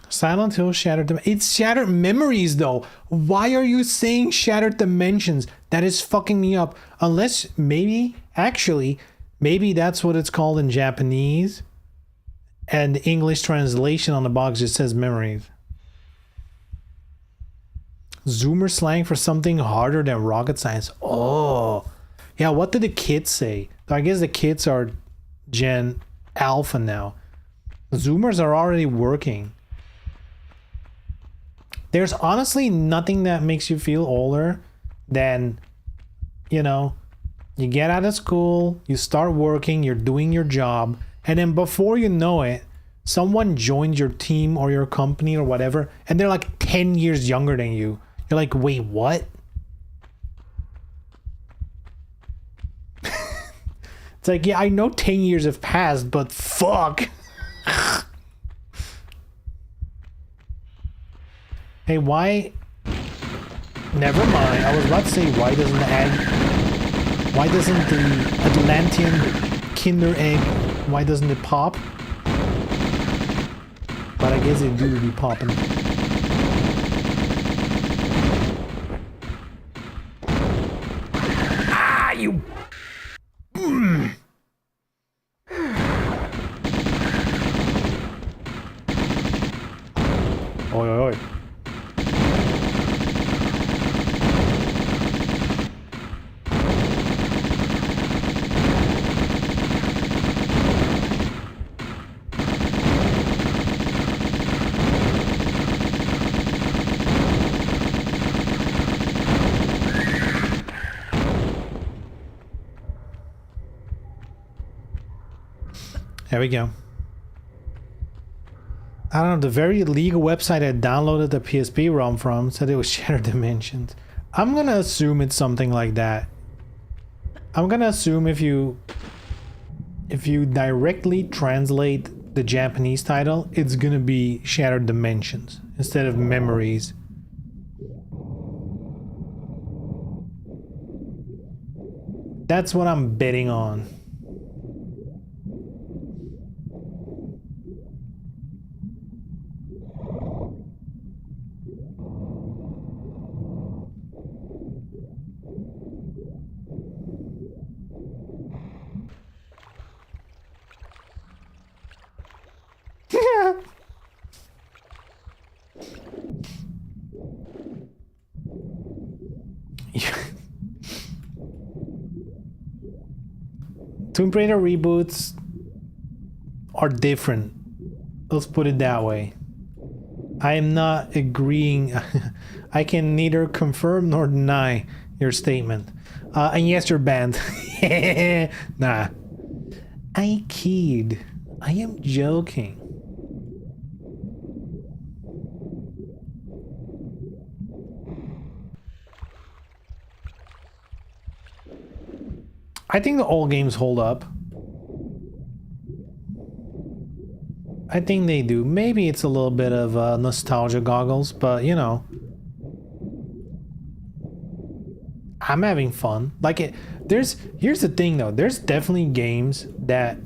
Silent Hill shattered it's shattered memories though. Why are you saying shattered dimensions? That is fucking me up. Unless maybe maybe that's what it's called in Japanese. And the English translation on the box just says memories. Zoomer slang for something harder than rocket science. Oh. Yeah, what did the kids say? I guess the kids are Gen Alpha now. Zoomers are already working. There's honestly nothing that makes you feel older than, you know, you get out of school, you start working, you're doing your job, and then before you know it, someone joins your team or your company or whatever, and they're like 10 years younger than you. You're like, wait, what? It's like, yeah, I know 10 years have passed, but fuck. Hey, why? Never mind. I was about to say, why doesn't the Atlantean Kinder Egg, why doesn't it pop? But I guess it do be popping. Ah, you. Oi, oi, oi. There we go. I don't know, the very illegal website I downloaded the PSP ROM from said it was Shattered Dimensions. I'm gonna assume it's something like that. I'm gonna assume if you directly translate the Japanese title, it's gonna be Shattered Dimensions. instead of memories. That's what I'm betting on. Tomb Raider reboots are different. Let's put it that way. I am not agreeing. I can neither confirm nor deny your statement. And yes, you're banned. Nah. I kid. I am joking. I think the old games hold up. I think they do. Maybe it's a little bit of nostalgia goggles, but you know, I'm having fun. Like here's the thing though. There's definitely games that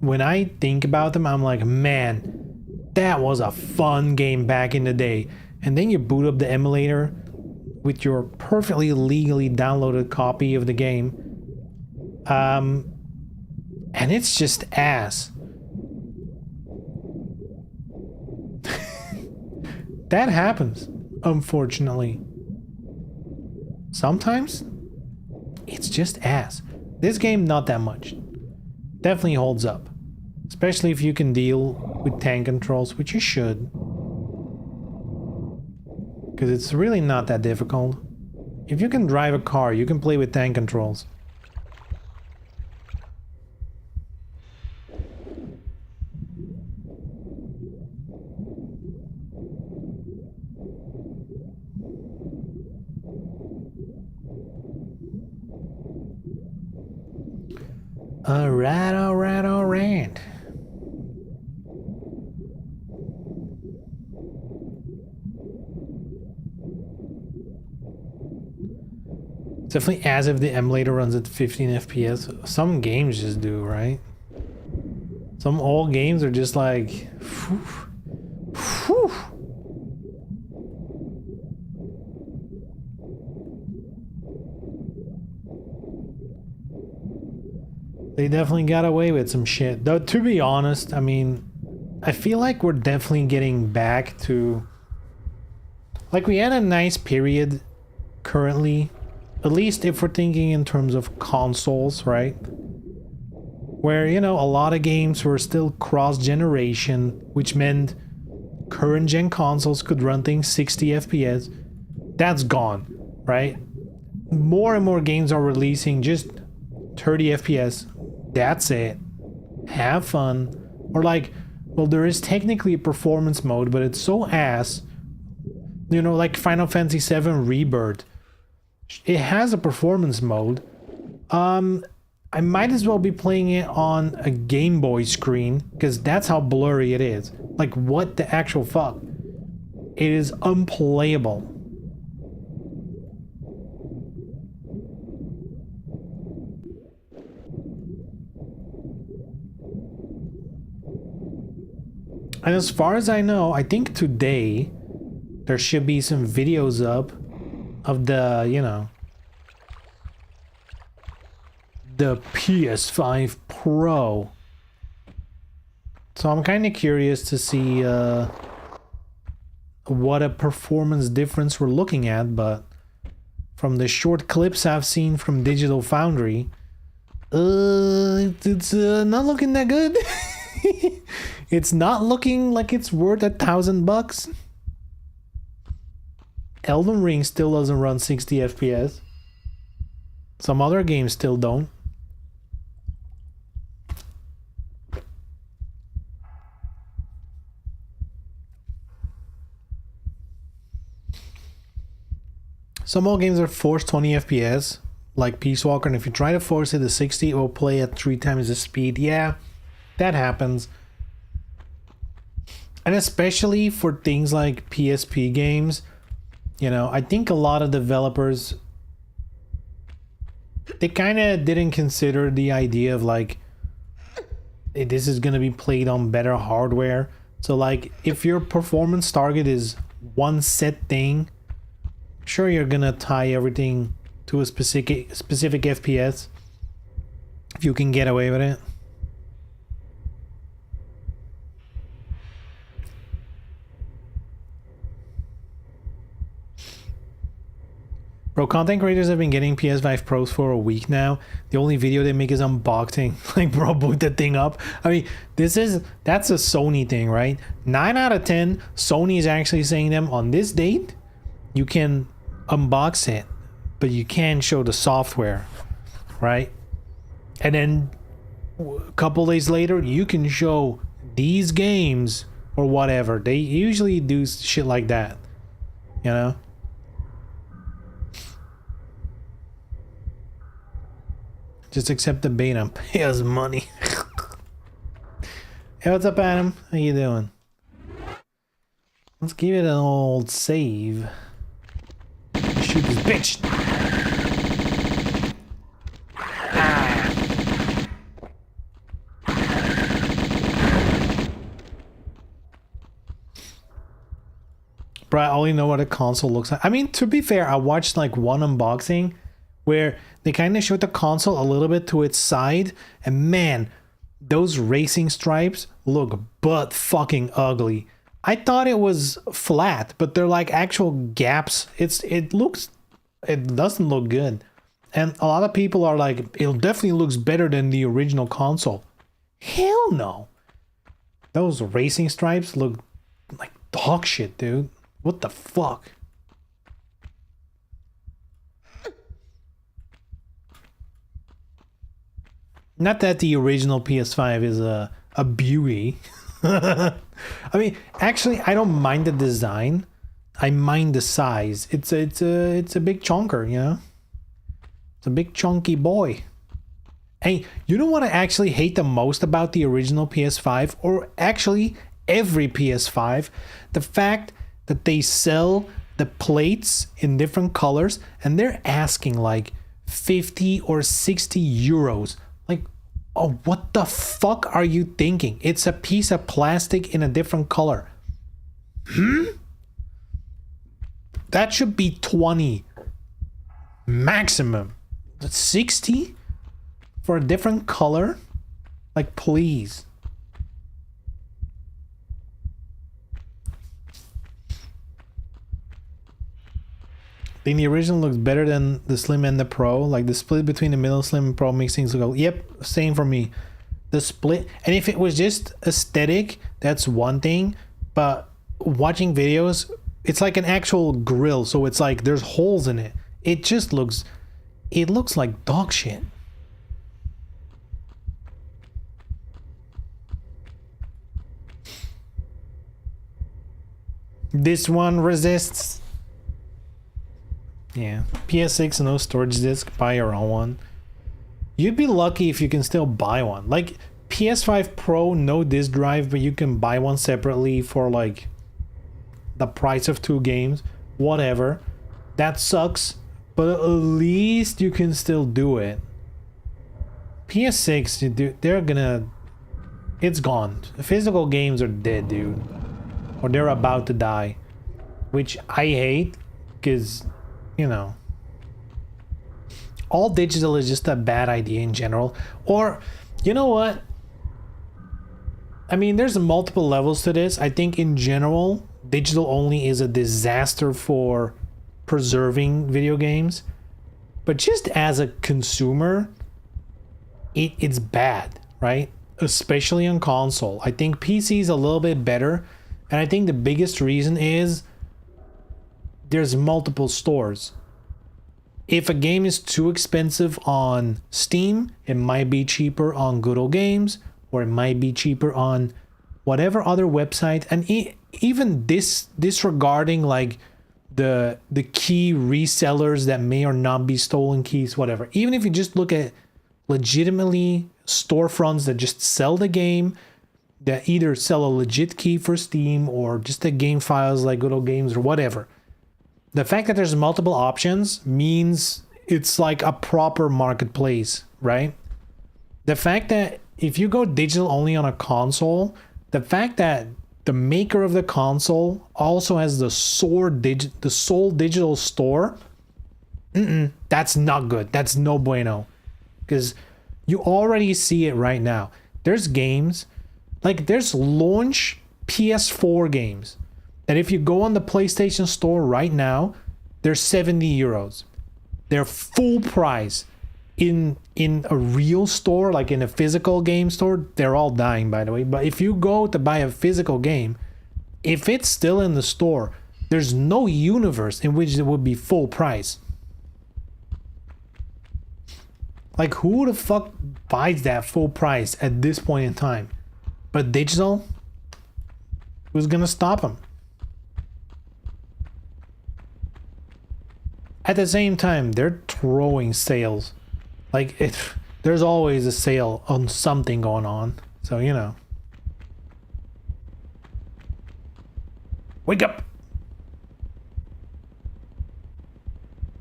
when I think about them, I'm like, man, that was a fun game back in the day. And then you boot up the emulator with your perfectly legally downloaded copy of the game. And it's just ass. That happens, unfortunately. Sometimes it's just ass. This game, not that much. Definitely holds up. Especially if you can deal with tank controls, which you should. Because it's really not that difficult. If you can drive a car, you can play with tank controls. Alright, alright, alright. It's definitely as if the emulator runs at 15 FPS. Some games just do, right? Some old games are just like, whew, whew. They definitely got away with some shit. Though, to be honest, I mean, I feel like we're definitely getting back to... Like, we had a nice period currently, at least if we're thinking in terms of consoles, right? Where, you know, a lot of games were still cross-generation, which meant current-gen consoles could run things 60 FPS. That's gone, right? More and more games are releasing just 30 FPS. That's it. Have fun. Or like, well, there is technically a performance mode, but it's so ass. You know, like Final Fantasy VII Rebirth. It has a performance mode. I might as well be playing it on a Game Boy screen, because that's how blurry it is. Like, what the actual fuck? It is unplayable. And as far as I know, I think today there should be some videos up of the, you know, the PS5 Pro. So I'm kind of curious to see what a performance difference we're looking at, but from the short clips I've seen from Digital Foundry, it's not looking that good. It's not looking like it's worth $1,000. Elden Ring still doesn't run 60 FPS. Some other games still don't. Some old games are forced 20 FPS, like Peace Walker, and if you try to force it to 60, it will play at 3 times the speed. Yeah, that happens. And especially for things like PSP games, you know, I think a lot of developers, they kind of didn't consider the idea of like, this is going to be played on better hardware. So like if your performance target is one set thing, sure, you're going to tie everything to a specific FPS if you can get away with it. Bro, content creators have been getting PS5 Pros for a week now. The only video they make is unboxing. Like, bro, boot that thing up. I mean, that's a Sony thing, right? 9 out of 10, Sony is actually saying them on this date, you can unbox it, but you can't show the software, right? And then a couple days later, you can show these games or whatever. They usually do shit like that, you know? Just accept the beta, pay us money. Hey, what's up, Adam? How you doing? Let's give it an old save. Shoot this bitch! Ah. Bro, I only know what a console looks like. I mean, to be fair, I watched like one unboxing where they kind of showed the console a little bit to its side, and man, those racing stripes look butt fucking ugly. I thought it was flat, but they're like actual gaps. It doesn't look good. And a lot of people are like, it definitely looks better than the original console. Hell no. Those racing stripes look like dog shit, dude. What the fuck? Not that the original PS5 is a beauty. I mean, actually, I don't mind the design. I mind the size. It's a big chunker, you know? It's a big chunky boy. Hey, you know what I actually hate the most about the original PS5, or actually every PS5? The fact that they sell the plates in different colors and they're asking like 50 or 60 euros. Like, oh, what the fuck are you thinking? It's a piece of plastic in a different color. That should be 20 maximum. 60 for a different color? Like, please. I think the original looks better than the Slim and the Pro. Like the split between the middle Slim and Pro makes things look. Yep, same for me. The split, and if it was just aesthetic, that's one thing. But watching videos, it's like an actual grill, so it's like there's holes in it. It just looks, it looks like dog shit. This one resists. Yeah, PS6 no storage disc, buy your own one. You'd be lucky if you can still buy one. Like PS5 Pro, no disk drive, but you can buy one separately for like the price of 2 games. Whatever. That sucks, but at least you can still do it. PS6, they're gonna... It's gone. Physical games are dead, dude. Or they're about to die. Which I hate, because... You know, all digital is just a bad idea in general. Or, you know what? I mean, there's multiple levels to this. I think in general, digital only is a disaster for preserving video games. But just as a consumer, it's bad, right? Especially on console. I think PC is a little bit better. And I think the biggest reason is there's multiple stores. If a game is too expensive on Steam, it might be cheaper on Good Old Games, or it might be cheaper on whatever other website. And even disregarding like the key resellers that may or not be stolen keys, whatever. Even if you just look at legitimately storefronts that just sell the game, that either sell a legit key for Steam or just the game files like Good Old Games or whatever. The fact that there's multiple options means it's like a proper marketplace, right? The fact that if you go digital only on a console, the fact that the maker of the console also has the sole digital store, that's not good. That's no bueno. Because you already see it right now. There's games, like there's launch PS4 games that if you go on the PlayStation Store right now, they're 70 euros. They're full price. In a real store, like in a physical game store, they're all dying, by the way. But if you go to buy a physical game, if it's still in the store, there's no universe in which it would be full price. Like, who the fuck buys that full price at this point in time? But digital, who's gonna stop them? At the same time, they're throwing sales. Like, there's always a sale on something going on. So, you know. Wake up!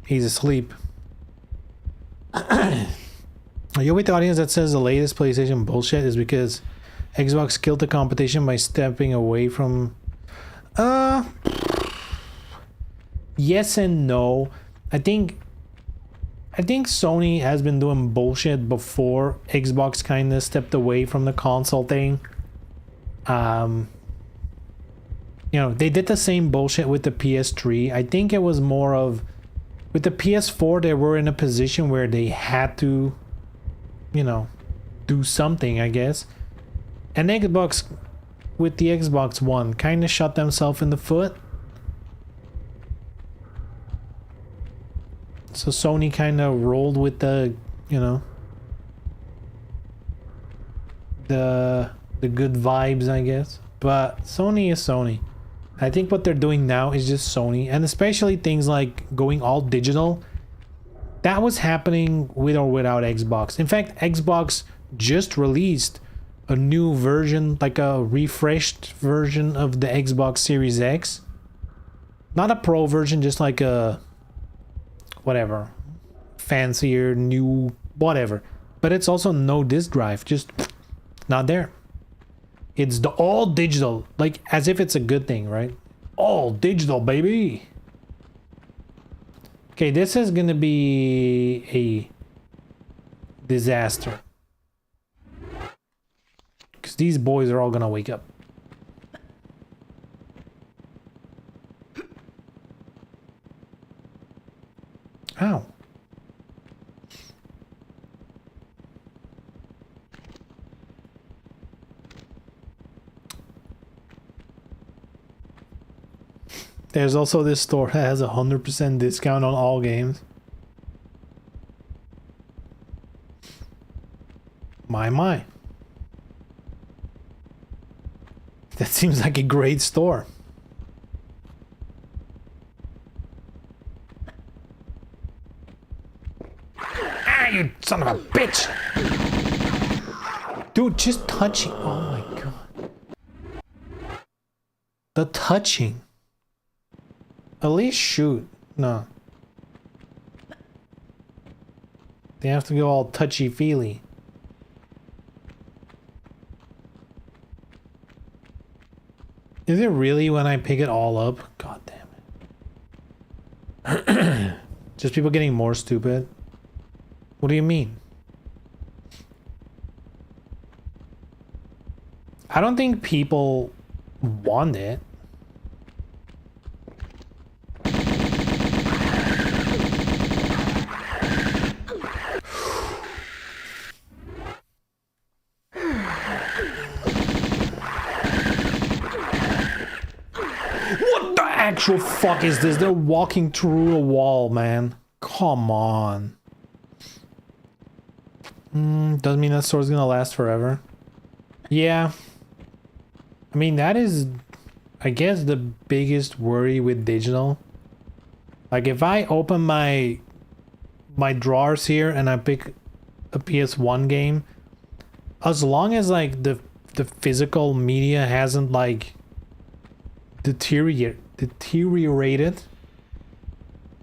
He's asleep. You with the audience that says the latest PlayStation bullshit is because Xbox killed the competition by stepping away from... Yes and no. I think Sony has been doing bullshit before Xbox kind of stepped away from the console thing. You know, they did the same bullshit with the PS3. I think it was more of... With the PS4, they were in a position where they had to, you know, do something, I guess. And Xbox, with the Xbox One, kind of shot themselves in the foot. So Sony kind of rolled with the, you know, the good vibes, I guess. But Sony is Sony. I think what they're doing now is just Sony, and especially things like going all digital. That was happening with or without Xbox. In fact, Xbox just released a new version, like a refreshed version of the Xbox Series X. Not a Pro version, just like a whatever, fancier, new, whatever. But it's also no disk drive, just not there. It's the all digital, like as if it's a good thing, right? All digital, baby. Okay, this is gonna be a disaster. Because these boys are all gonna wake up. Ow. There's also this store that has 100% discount on all games. My. That seems like a great store. Ah, you son of a bitch! Dude, just touching. Oh my god. The touching. At least shoot. No. They have to go all touchy-feely. Is it really when I pick it all up? God damn it. Just people getting more stupid? What do you mean? I don't think people want it. Actual fuck is this? They're walking through a wall, man. Come on. Doesn't mean that store's gonna last forever. Yeah. I mean, that is, I guess, the biggest worry with digital. Like, if I open my drawers here and I pick a PS1 game, as long as, like, the the physical media hasn't like deteriorated,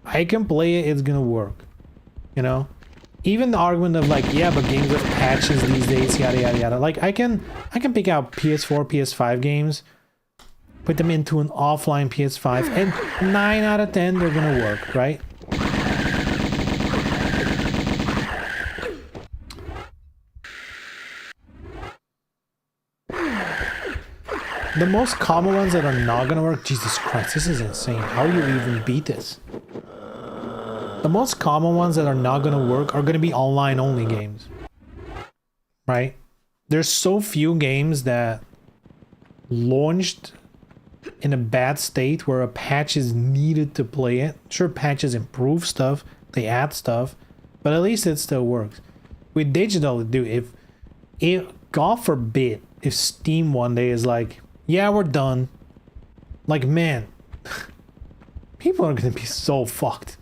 I can play it, it's gonna work, you know? Even the argument of like, yeah, but games have patches these days, yada yada yada. Like I can pick out PS4, PS5 games, put them into an offline PS5, and 9 out of 10 they're gonna work, right? The most common ones that are not gonna work, Jesus Christ, this is insane. How do you even beat this? The most common ones that are not gonna work are gonna be online only games, right? There's so few games that launched in a bad state where a patch is needed to play it. Sure, patches improve stuff, they add stuff, but at least it still works. With digital, dude, if God forbid, if Steam one day is like, yeah, we're done, like, man, people are gonna be so fucked.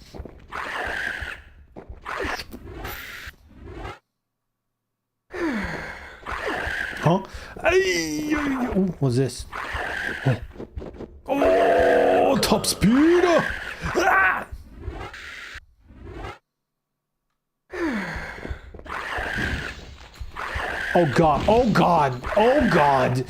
Huh? What's this? Oh, top speed! Ah! Oh god! Oh god! Oh god!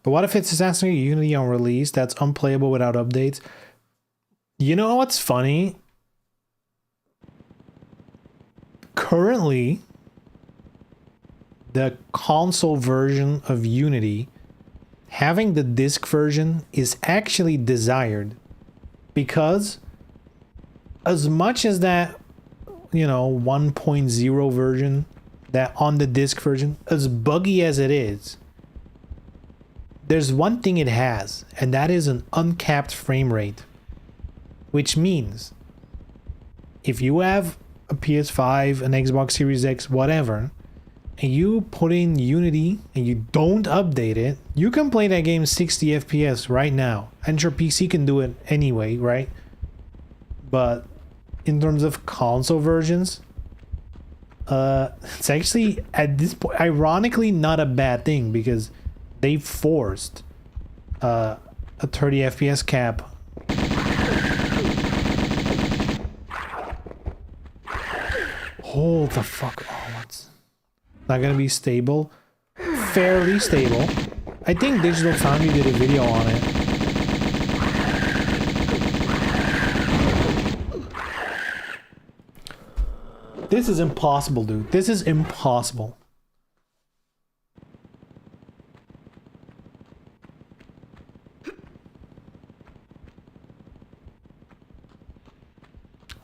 But what if it's Assassin's Creed Unity on release that's unplayable without updates? You know what's funny? Currently, the console version of Unity, having the disc version is actually desired. Because as much as that, you know, 1.0 version, that on the disc version, as buggy as it is, there's one thing it has, and that is an uncapped frame rate. Which means, if you have a PS5, an Xbox Series X, whatever, and you put in Unity and you don't update it, you can play that game 60 FPS right now. And your PC can do it anyway, right? But in terms of console versions, it's actually, at this point, ironically not a bad thing, because they forced a 30 FPS cap. Hold the fuck. Oh, what's not gonna be stable? Fairly stable. I think Digital Foundry did a video on it. This is impossible, dude. This is impossible.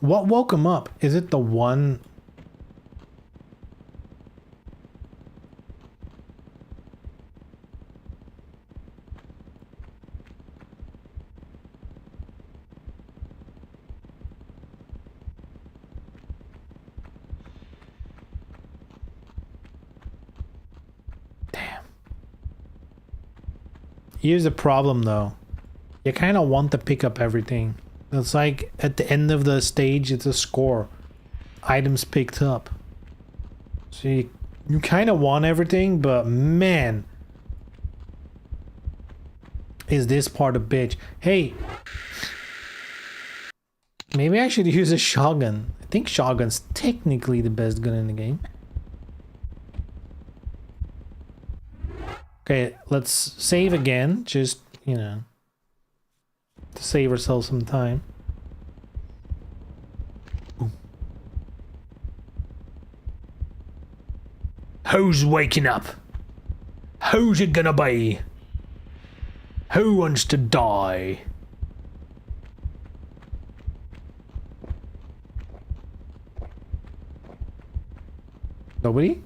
What woke him up? Is it the one? Damn. Here's the problem though. You kind of want to pick up everything. It's like at the end of the stage, it's a score. Items picked up. So you kind of want everything, but man, is this part a bitch. Hey, maybe I should use a shotgun. I think shotgun's technically the best gun in the game. Okay, let's save again, just, you know, to save ourselves some time. Ooh. Who's waking up? Who's it gonna be? Who wants to die? Nobody?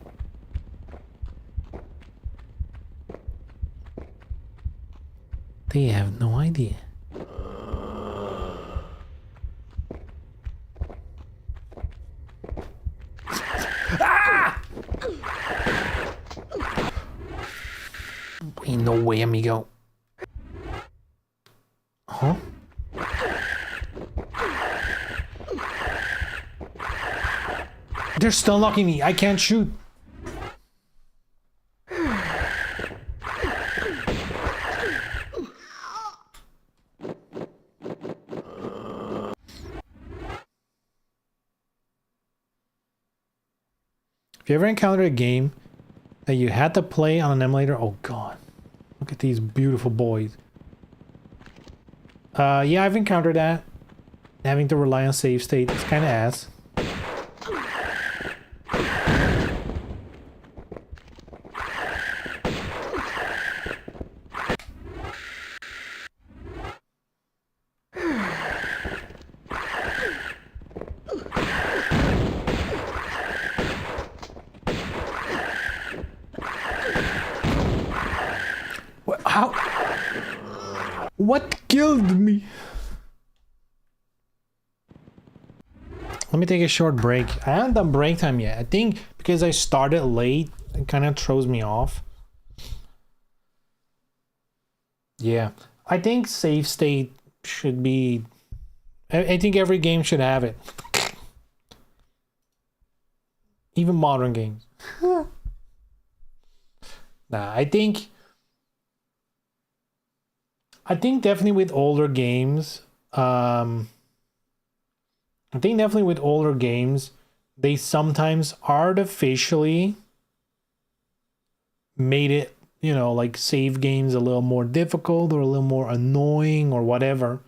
They have no idea. Ah! Ain't no way, amigo. they're still knocking me. I can't shoot. If you ever encountered a game that you had to play on an emulator, oh god. Look at these beautiful boys. Yeah, I've encountered that. Having to rely on save state is kind of ass. How? What killed me? Let me take a short break. I haven't done break time yet. I think because I started late, it kind of throws me off. Yeah, I think save state should be... I think every game should have it. Even modern games. Nah, I think definitely with older games, they sometimes artificially made it, you know, like save games a little more difficult or a little more annoying or whatever.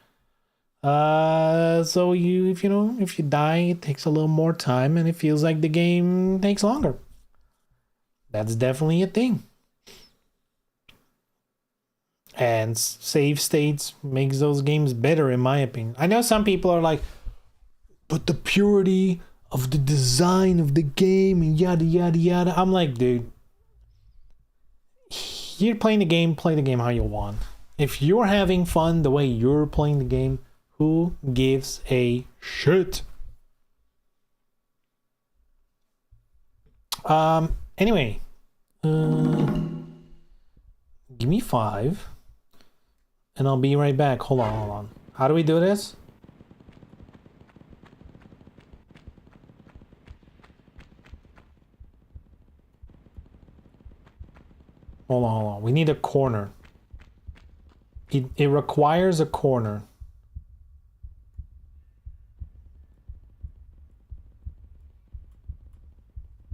So if you die, it takes a little more time and it feels like the game takes longer. That's definitely a thing. And save states makes those games better, in my opinion. I know some people are like, but the purity of the design of the game and yada yada yada. I'm like, dude, you're playing the game, play the game how you want. If you're having fun the way you're playing the game, who gives a shit? Anyway, give me 5. And I'll be right back. Hold on. How do we do this? Hold on. We need a corner. It requires a corner.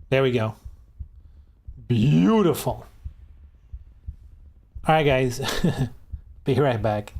There we go. Beautiful. All right, guys. Be right back.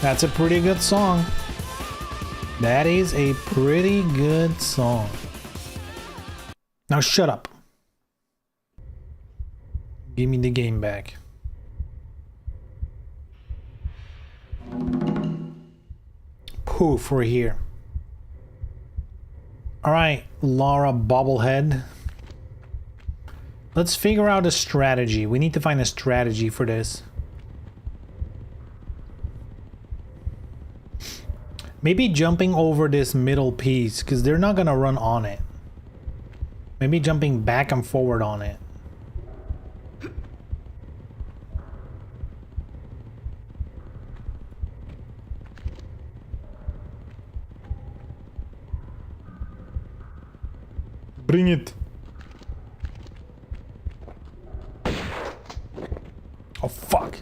That's a pretty good song. That is a pretty good song. Now shut up. Give me the game back. Poof, we're here. Alright, Laura Bobblehead. Let's figure out a strategy. We need to find a strategy for this. Maybe jumping over this middle piece, because they're not gonna run on it. Maybe jumping back and forward on it. Bring it. Oh, fuck.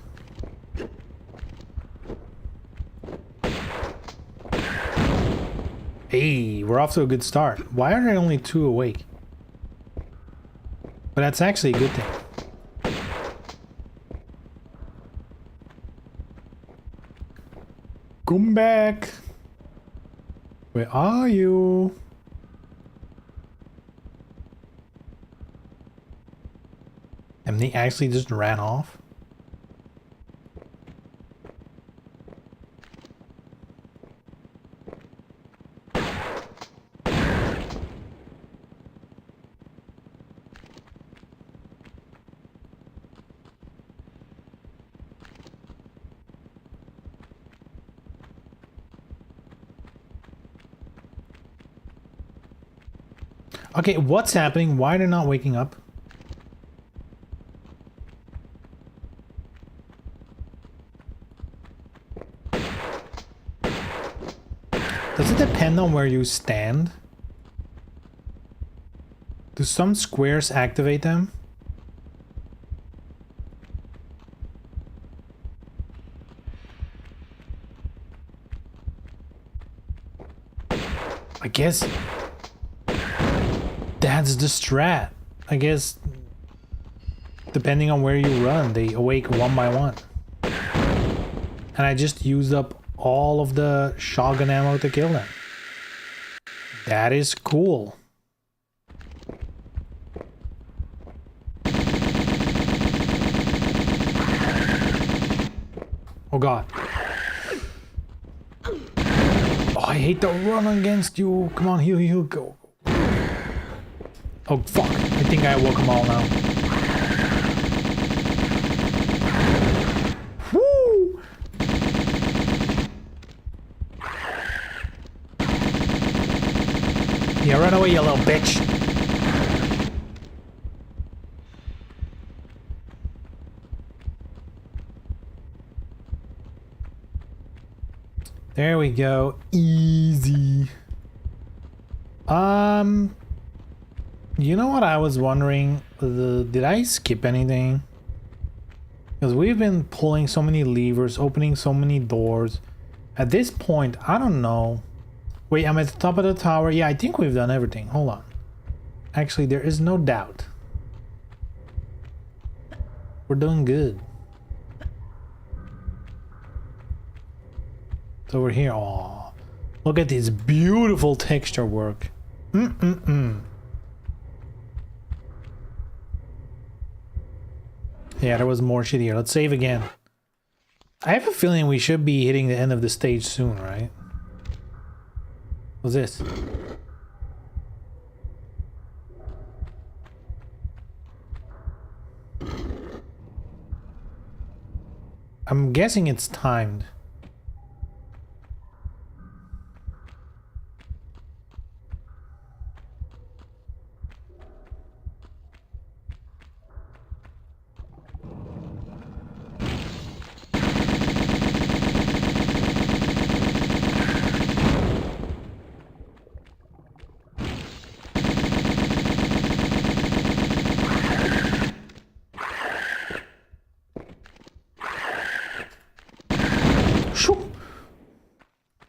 Hey, we're off to a good start. Why are there only 2 awake? But that's actually a good thing. Come back. Where are you? And they actually just ran off? Okay, what's happening? Why are they not waking up? Does it depend on where you stand? Do some squares activate them? I guess that's the strat. I guess depending on where you run, they awake one by one. And I just used up all of the shotgun ammo to kill them. That is cool. Oh god. Oh, I hate to run against you. Come on, heal, go. Oh fuck, I think I woke them all now. Woo! Yeah, run away, you little bitch. There we go. Easy. You know what I was wondering? Did I skip anything? Because we've been pulling so many levers, opening so many doors. At this point, I don't know. Wait, I'm at the top of the tower. Yeah, I think we've done everything. Hold on. Actually, there is no doubt. We're doing good. It's over here. Oh, look at this beautiful texture work. Yeah, there was more shit here. Let's save again. I have a feeling we should be hitting the end of the stage soon, right? What's this? I'm guessing it's timed.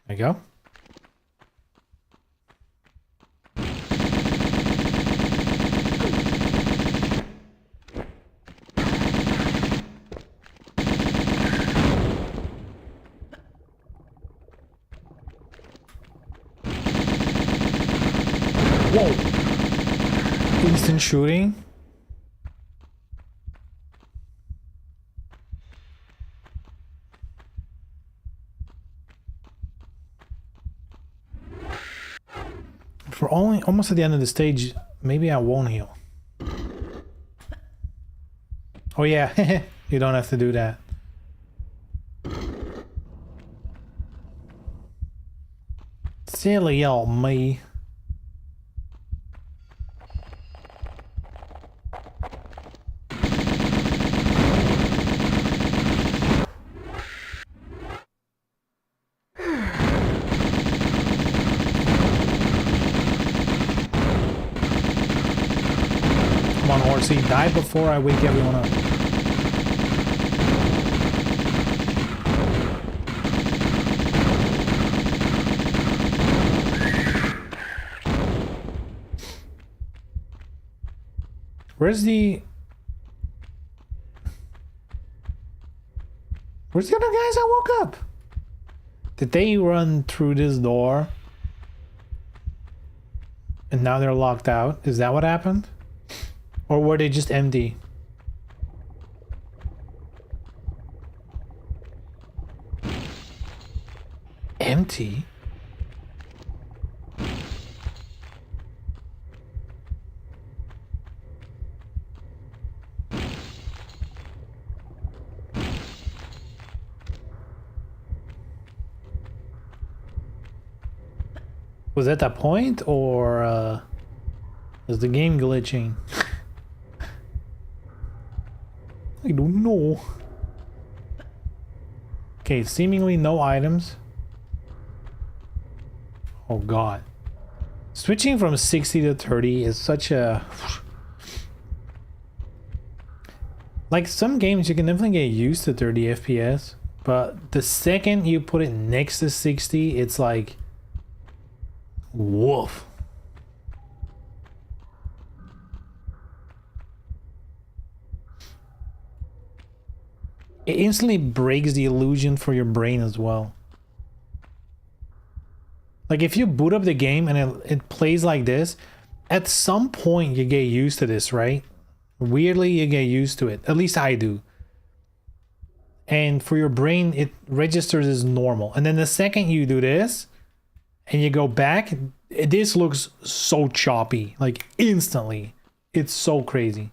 There you go. Whoa! Instant shooting. If we're only almost at the end of the stage, maybe I won't heal. Oh yeah, you don't have to do that. Silly old me. Come on, horsey, die before I wake everyone up. Where's the other guys that woke up? Did they run through this door? And now they're locked out? Is that what happened? Or were they just empty? Empty? Was that the point, or is the game glitching? I don't know. Okay, seemingly no items. Oh god. Switching from 60 to 30 is such a... Like, some games you can definitely get used to 30 FPS, but the second you put it next to 60, it's like... Woof. It instantly breaks the illusion for your brain as well. Like, if you boot up the game and it plays like this, at some point you get used to this, right? Weirdly, you get used to it. At least I do. And for your brain, it registers as normal. And then the second you do this, and you go back, this looks so choppy, like instantly. It's so crazy.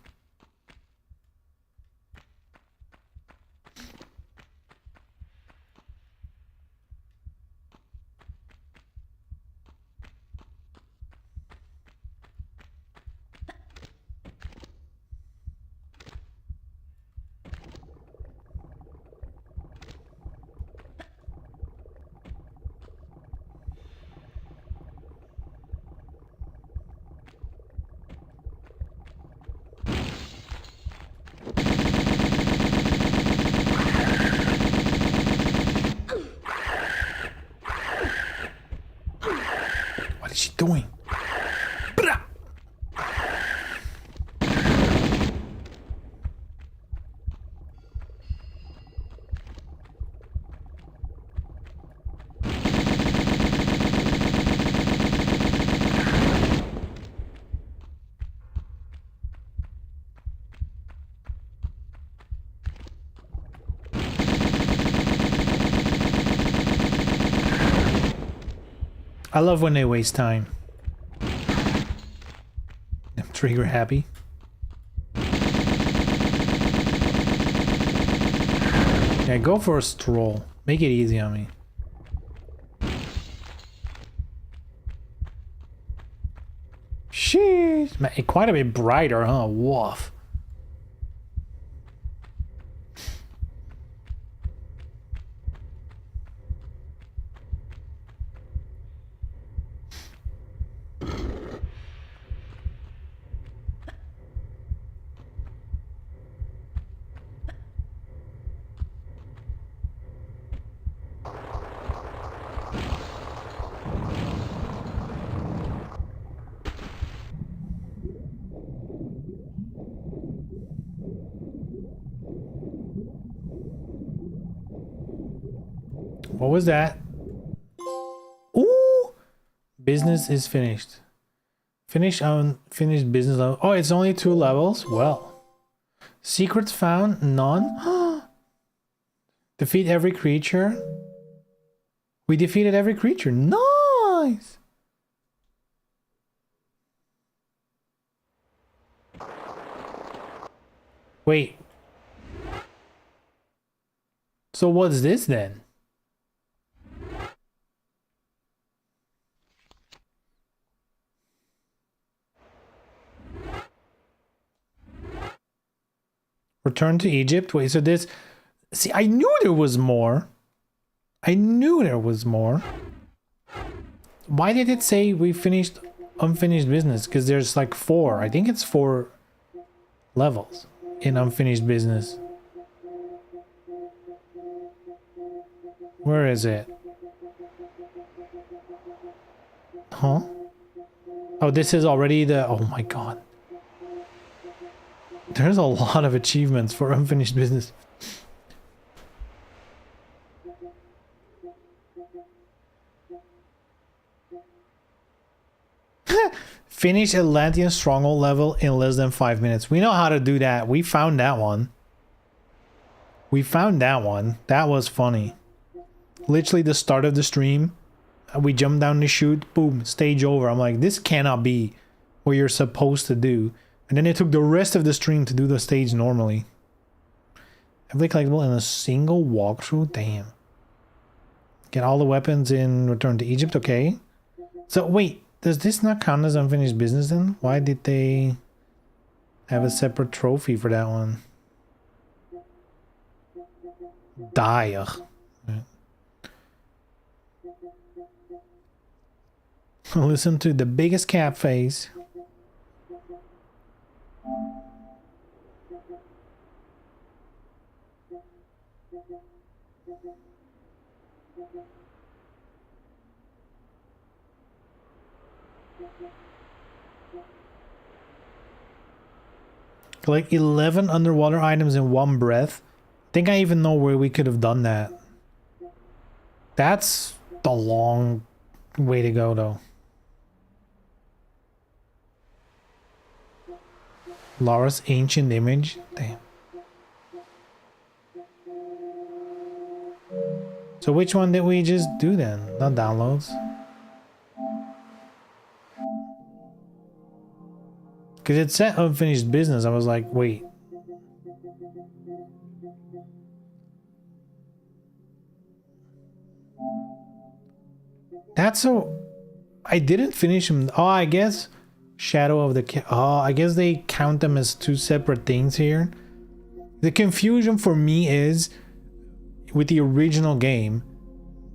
What is she doing? I love when they waste time. I'm trigger happy. Yeah, go for a stroll. Make it easy on me. Sheesh. Man, quite a bit brighter, huh? Woof. What was that? Ooh! Business is finished. Finish unfinished business level. Oh, it's only 2 levels? Well. Secrets found? None? Defeat every creature? We defeated every creature. Nice! Wait. So what's this then? Return to Egypt? Wait, so this... See, I knew there was more. I knew there was more. Why did it say we finished unfinished business? Because there's like 4. I think it's 4 levels in unfinished business. Where is it? Huh? Oh, this is already the... Oh my god. There's a lot of achievements for unfinished business. Finish Atlantean stronghold level in less than 5 minutes. We know how to do that. We found that one. We found that one. That was funny. Literally the start of the stream. We jumped down the chute. Boom. Stage over. I'm like, this cannot be what you're supposed to do. And then it took the rest of the stream to do the stage normally. Heavily collectible in a single walkthrough? Damn. Get all the weapons in Return to Egypt. Okay. So wait. Does this not count as unfinished business then? Why did they have a separate trophy for that one? Die. Listen to the biggest cat face. Collect 11 underwater items in one breath. I think I even know where we could have done that. That's the long way to go though. Laura's ancient image. Damn. So which one did we just do then? Not downloads. Because it said unfinished business. I was like, wait. That's so... I didn't finish them. Oh, I guess... Shadow of the... Oh, I guess they count them as 2 separate things here. The confusion for me is... With the original game...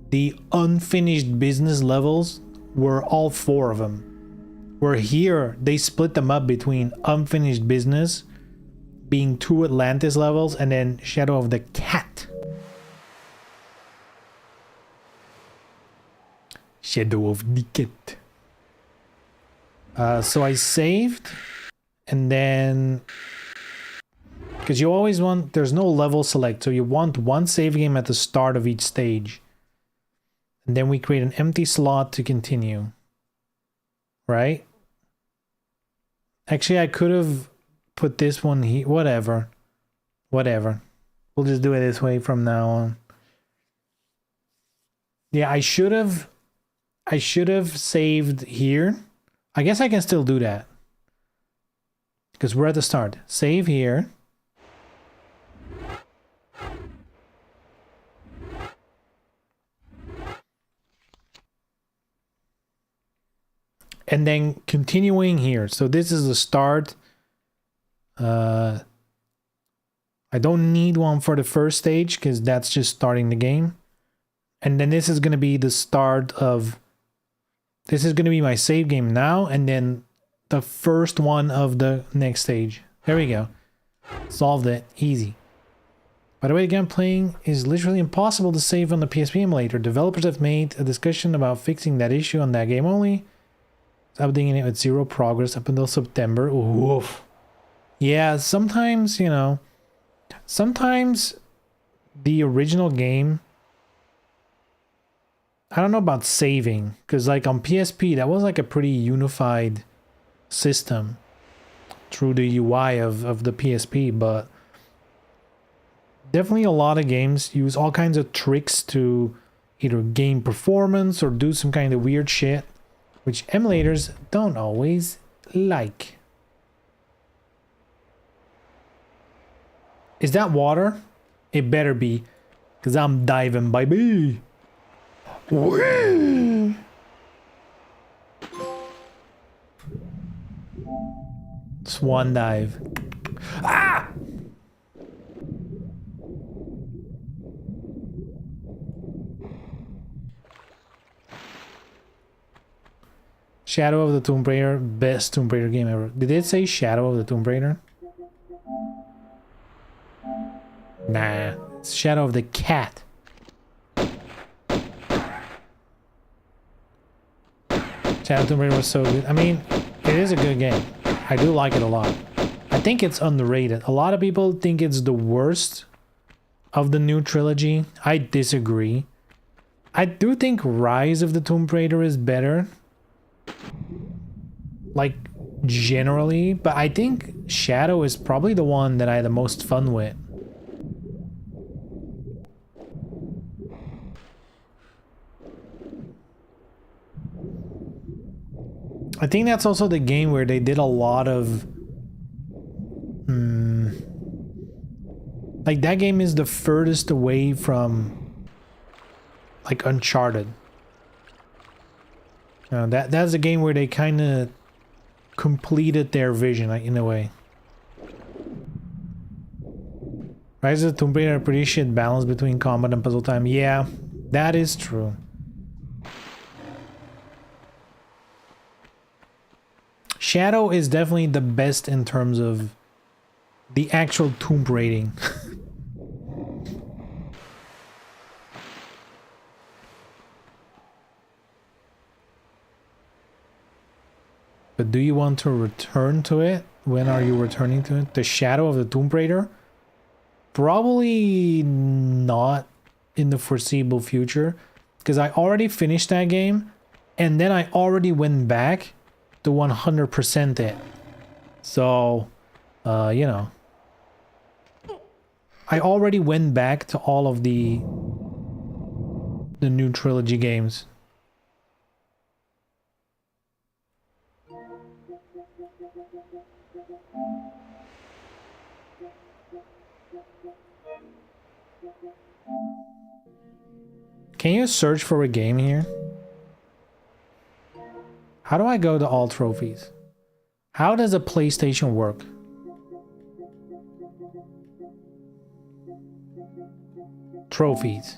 The unfinished business levels were all 4 of them. Where here, they split them up between unfinished business, being 2 Atlantis levels, and then Shadow of the Cat. Shadow of the Cat. So I saved, and then... Because you always want... There's no level select, so you want one save game at the start of each stage. And then we create an empty slot to continue. Right? Actually, I could have put this one here. Whatever. Whatever. We'll just do it this way from now on. Yeah, I should have saved here. I guess I can still do that. Because we're at the start. Save here. And then continuing here. So this is the start. I don't need one for the first stage because that's just starting the game. And then this is going to be the start of... This is going to be my save game now. And then the first one of the next stage. There we go. Solved it. Easy. By the way, the game playing is literally impossible to save on the PSP emulator. Developers have made a discussion about fixing that issue on that game only. Updating it with 0 progress up until September. Oof. Yeah, sometimes, you know, sometimes the original game, I don't know about saving, because like on PSP, that was like a pretty unified system through the UI of the PSP, but definitely a lot of games use all kinds of tricks to either gain performance or do some kind of weird shit, which emulators don't always like. Is that water? It better be, because I'm diving, baby. Whee! Swan dive. Ah! Shadow of the Tomb Raider, best Tomb Raider game ever. Did it say Shadow of the Tomb Raider? Nah, it's Shadow of the Cat. Shadow of the Tomb Raider was so good. I mean, it is a good game. I do like it a lot. I think it's underrated. A lot of people think it's the worst of the new trilogy. I disagree. I do think Rise of the Tomb Raider is better. Like, generally. But I think Shadow is probably the one that I had the most fun with. I think that's also the game where they did a lot of... like, that game is the furthest away from... like, Uncharted. That's a game where they kind of completed their vision, like, in a way. Rise of the Tomb Raider, pretty shit balance between combat and puzzle time. Yeah, that is true. Shadow is definitely the best in terms of the actual tomb raiding. But do you want to return to it? When are you returning to it? The Shadow of the Tomb Raider? Probably not in the foreseeable future, because I already finished that game and then I already went back to 100% it. So, you know, I already went back to all of the new trilogy games. Can you search for a game here? How do I go to all trophies? How does a PlayStation work? Trophies.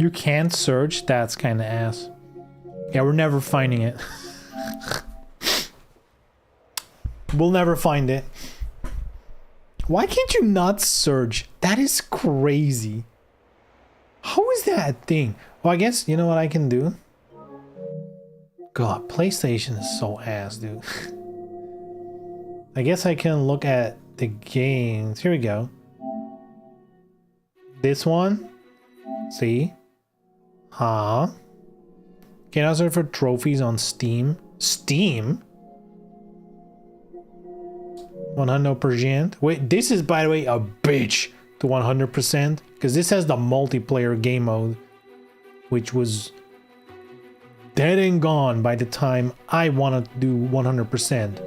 You can't search? That's kind of ass. Yeah, we're never finding it. We'll never find it. Why can't you not search? That is crazy. How is that a thing? Well, I guess, you know what I can do? God, PlayStation is so ass, dude. I guess I can look at the games. Here we go. This one. See? Huh? Can I search for trophies on Steam? Steam? 100%. Wait, this is, by the way, a bitch to 100%. Because this has the multiplayer game mode, which was dead and gone by the time I wanted to do 100%.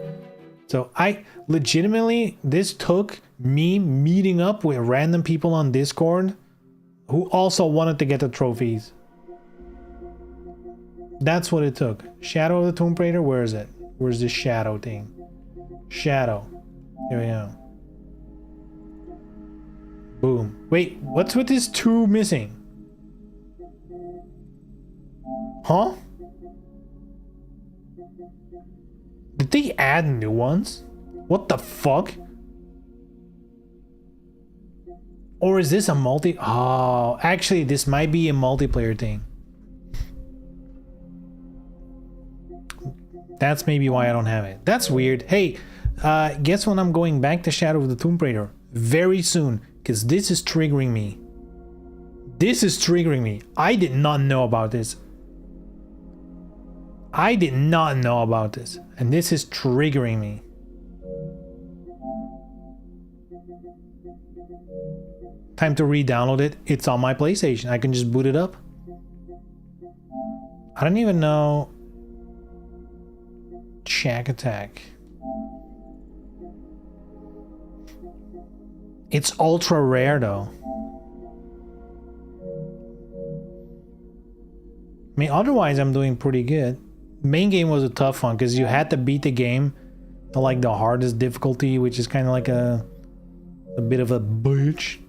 So I legitimately, this took me meeting up with random people on Discord who also wanted to get the trophies. That's what it took. Shadow of the Tomb Raider, where is it? Where's this shadow thing? Shadow. Here we go. Boom. Wait, what's with this 2 missing? Huh? Did they add new ones? What the fuck? Or is this a multi... Oh, actually, this might be a multiplayer thing. That's maybe why I don't have it. That's weird. Hey, guess when I'm going back to Shadow of the Tomb Raider? Very soon, because this is triggering me. This is triggering me. I did not know about this. I did not know about this. And this is triggering me. Time to re-download it. It's on my PlayStation. I can just boot it up. I don't even know. Shack Attack. It's ultra rare though. I mean, otherwise I'm doing pretty good. Main game was a tough one because you had to beat the game to like the hardest difficulty, which is kind of like a bit of a bitch.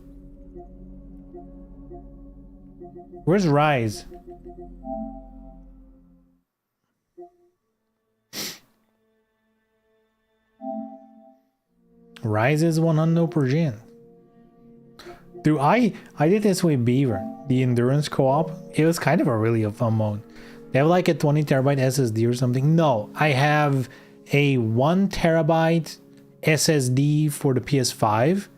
Where's Rise? Rise is 100%. Dude, I did this with Beaver, the endurance co-op. It was kind of a really fun mode. They have like a 20 terabyte SSD or something. No, I have a 1 terabyte SSD for the PS5.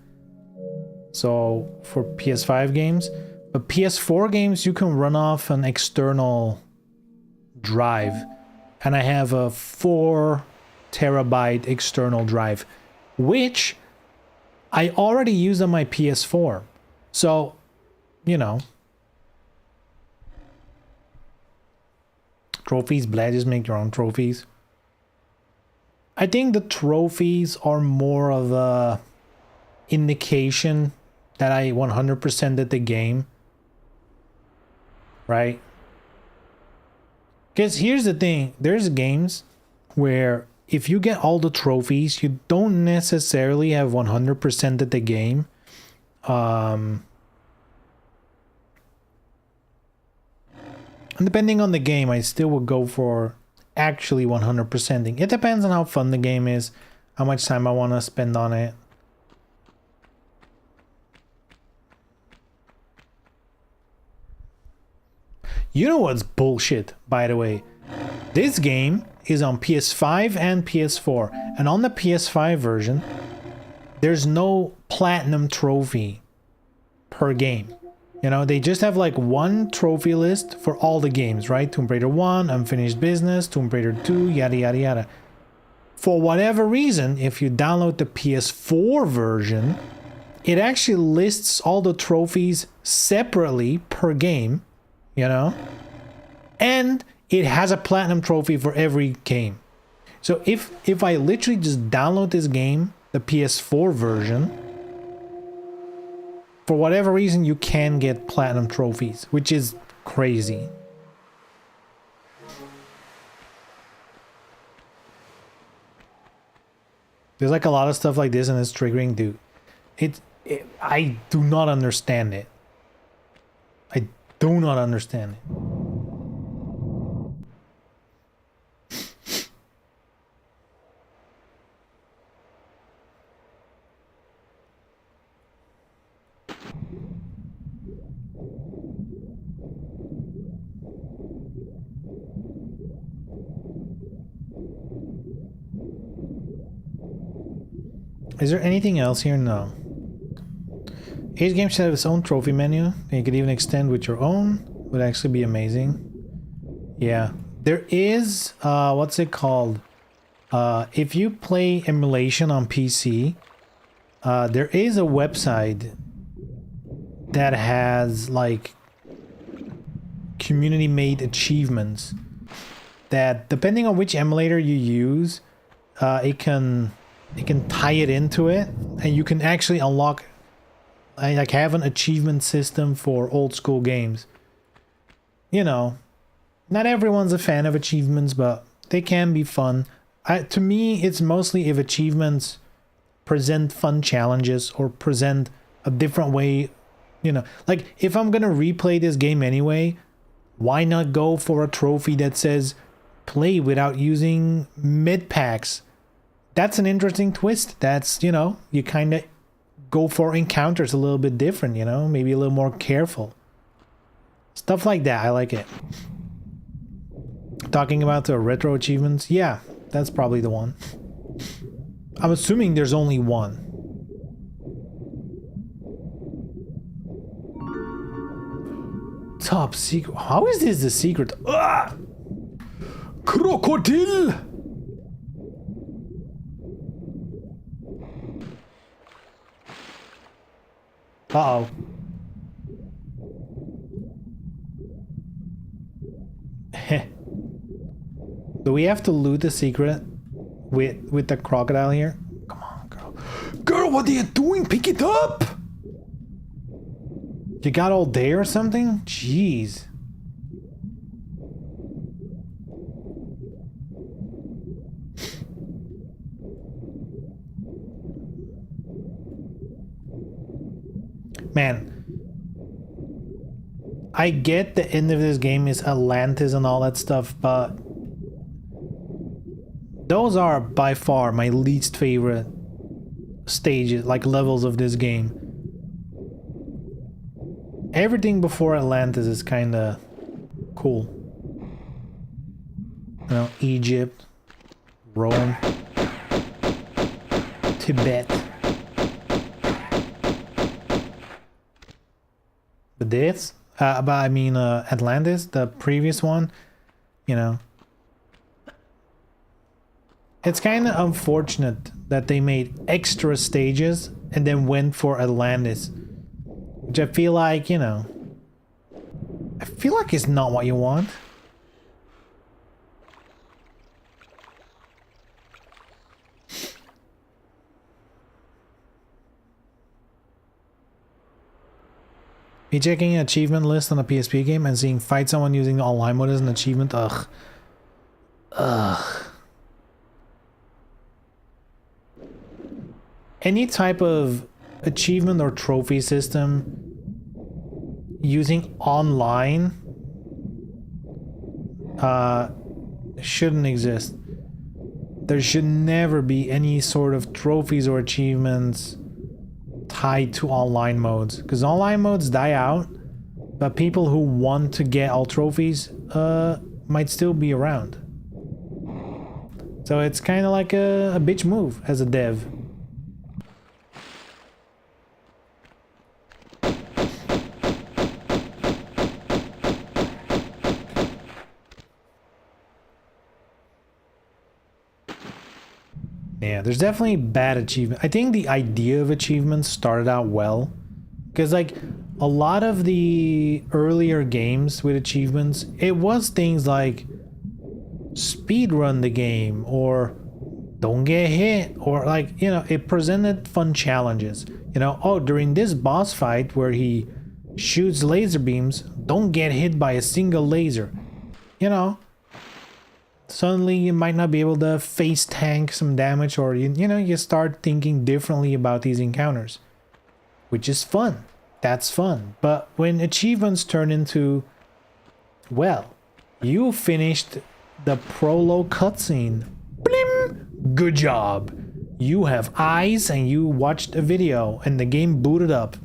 So for PS5 games, but PS4 games you can run off an external drive, and I have a 4 terabyte external drive, which I already use on my PS4. So, you know. Trophies, blah, just make your own trophies. I think the trophies are more of a indication that I 100% did the game. Right? Because here's the thing. There's games where if you get all the trophies, you don't necessarily have 100% of the game. And depending on the game, I still would go for actually 100%ing. It depends on how fun the game is, how much time I want to spend on it. You know what's bullshit, by the way? This game is on PS5 and PS4, and on the PS5 version, there's no platinum trophy per game. You know, they just have like one trophy list for all the games, right? Tomb Raider 1, Unfinished Business, Tomb Raider 2, yada yada yada. For whatever reason, if you download the PS4 version, it actually lists all the trophies separately per game, you know? And it has a platinum trophy for every game. So if I literally just download this game, the PS4 version, for whatever reason you can get platinum trophies, which is crazy. There's like a lot of stuff like this and it's triggering, dude. I do not understand it. I do not understand it. Is there anything else here? No. Each game should have its own trophy menu, and you could even extend with your own. Would actually be amazing. Yeah. There is, what's it called? If you play emulation on PC, there is a website that has like community-made achievements that, depending on which emulator you use, it can tie it into it, and you can actually unlock, like, have an achievement system for old school games. You know, not everyone's a fan of achievements, but they can be fun. To me, it's mostly if achievements present fun challenges or present a different way, you know. Like, if I'm gonna replay this game anyway, why not go for a trophy that says play without using mid packs? That's an interesting twist. That's, you know, you kind of go for encounters a little bit different, you know, maybe a little more careful. Stuff like that, I like it. Talking about the retro achievements, yeah, that's probably the one. I'm assuming there's only one. Top secret. How is this the secret? Ah! Crocodile! Uh-oh. Heh. Do we have to loot the secret with the crocodile here? Come on, girl. Girl, what are you doing? Pick it up! You got all day or something? Jeez. Man. I get the end of this game is Atlantis and all that stuff, but those are by far my least favorite stages, like levels of this game. Everything before Atlantis is kind of cool. You know, Egypt, Rome, Tibet. But this, Atlantis, the previous one, you know. It's kind of unfortunate that they made extra stages and then went for Atlantis. Which I feel like, you know, I feel like it's not what you want. Me checking an achievement list on a PSP game and seeing fight someone using the online mode as an achievement. Ugh. Ugh. Any type of achievement or trophy system using online shouldn't exist. There should never be any sort of trophies or achievements tied to online modes, because online modes die out, but people who want to get all trophies might still be around. So it's kind of like a bitch move as a dev. Yeah, there's definitely bad achievement. I think the idea of achievements started out well, because like a lot of the earlier games with achievements, it was things like speedrun the game or don't get hit, or like, you know, it presented fun challenges. You know, oh, during this boss fight where he shoots laser beams, don't get hit by a single laser. You know, suddenly you might not be able to face tank some damage, or you know, you start thinking differently about these encounters, which is fun. That's fun. But when achievements turn into, well, you finished the prologue cutscene, blim, good job, you have eyes and you watched a video and the game booted up,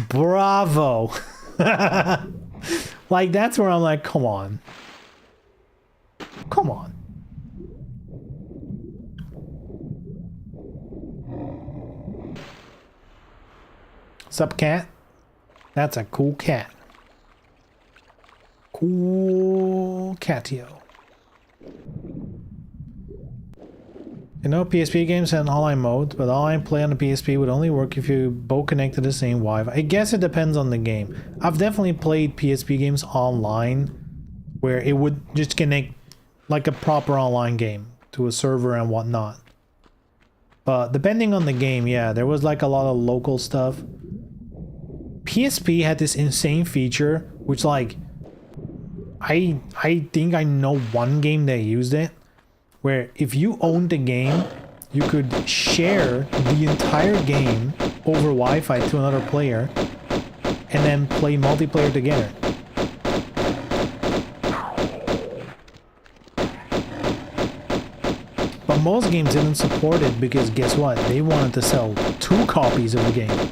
bravo. Like, that's where I'm like, come on. Come on. Sup, cat? That's a cool cat. Cool catio. You know, PSP games had an online mode, but online play on the PSP would only work if you both connect to the same Wi-Fi. I guess it depends on the game. I've definitely played PSP games online where it would just connect like a proper online game to a server and whatnot. But depending on the game, yeah, there was like a lot of local stuff. PSP had this insane feature, which like, I think I know one game that used it, where if you owned the game, you could share the entire game over Wi-Fi to another player and then play multiplayer together. But most games didn't support it because guess what? They wanted to sell 2 copies of the game.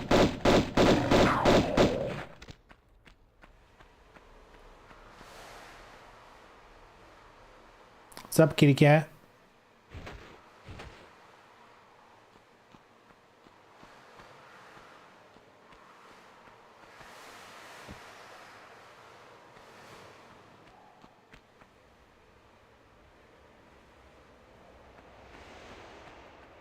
What's up, kitty cat?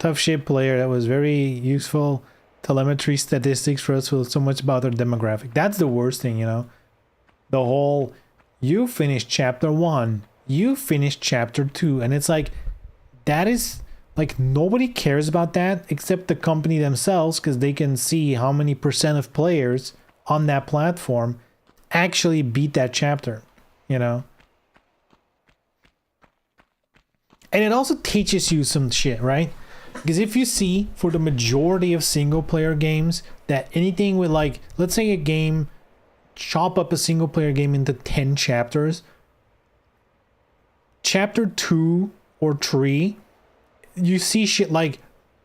tough shit player that was very useful telemetry statistics for us who so much about their demographic. That's the worst thing, you know. The whole you finished chapter 1, you finished chapter 2, and it's like that is like nobody cares about that except the company themselves, because they can see how many percent of players on that platform actually beat that chapter, you know. And it also teaches you some shit, right? Because if you see for the majority of single player games that anything with, like, let's say a game, chop up a single player game into 10 chapters, chapter 2 or 3, you see shit like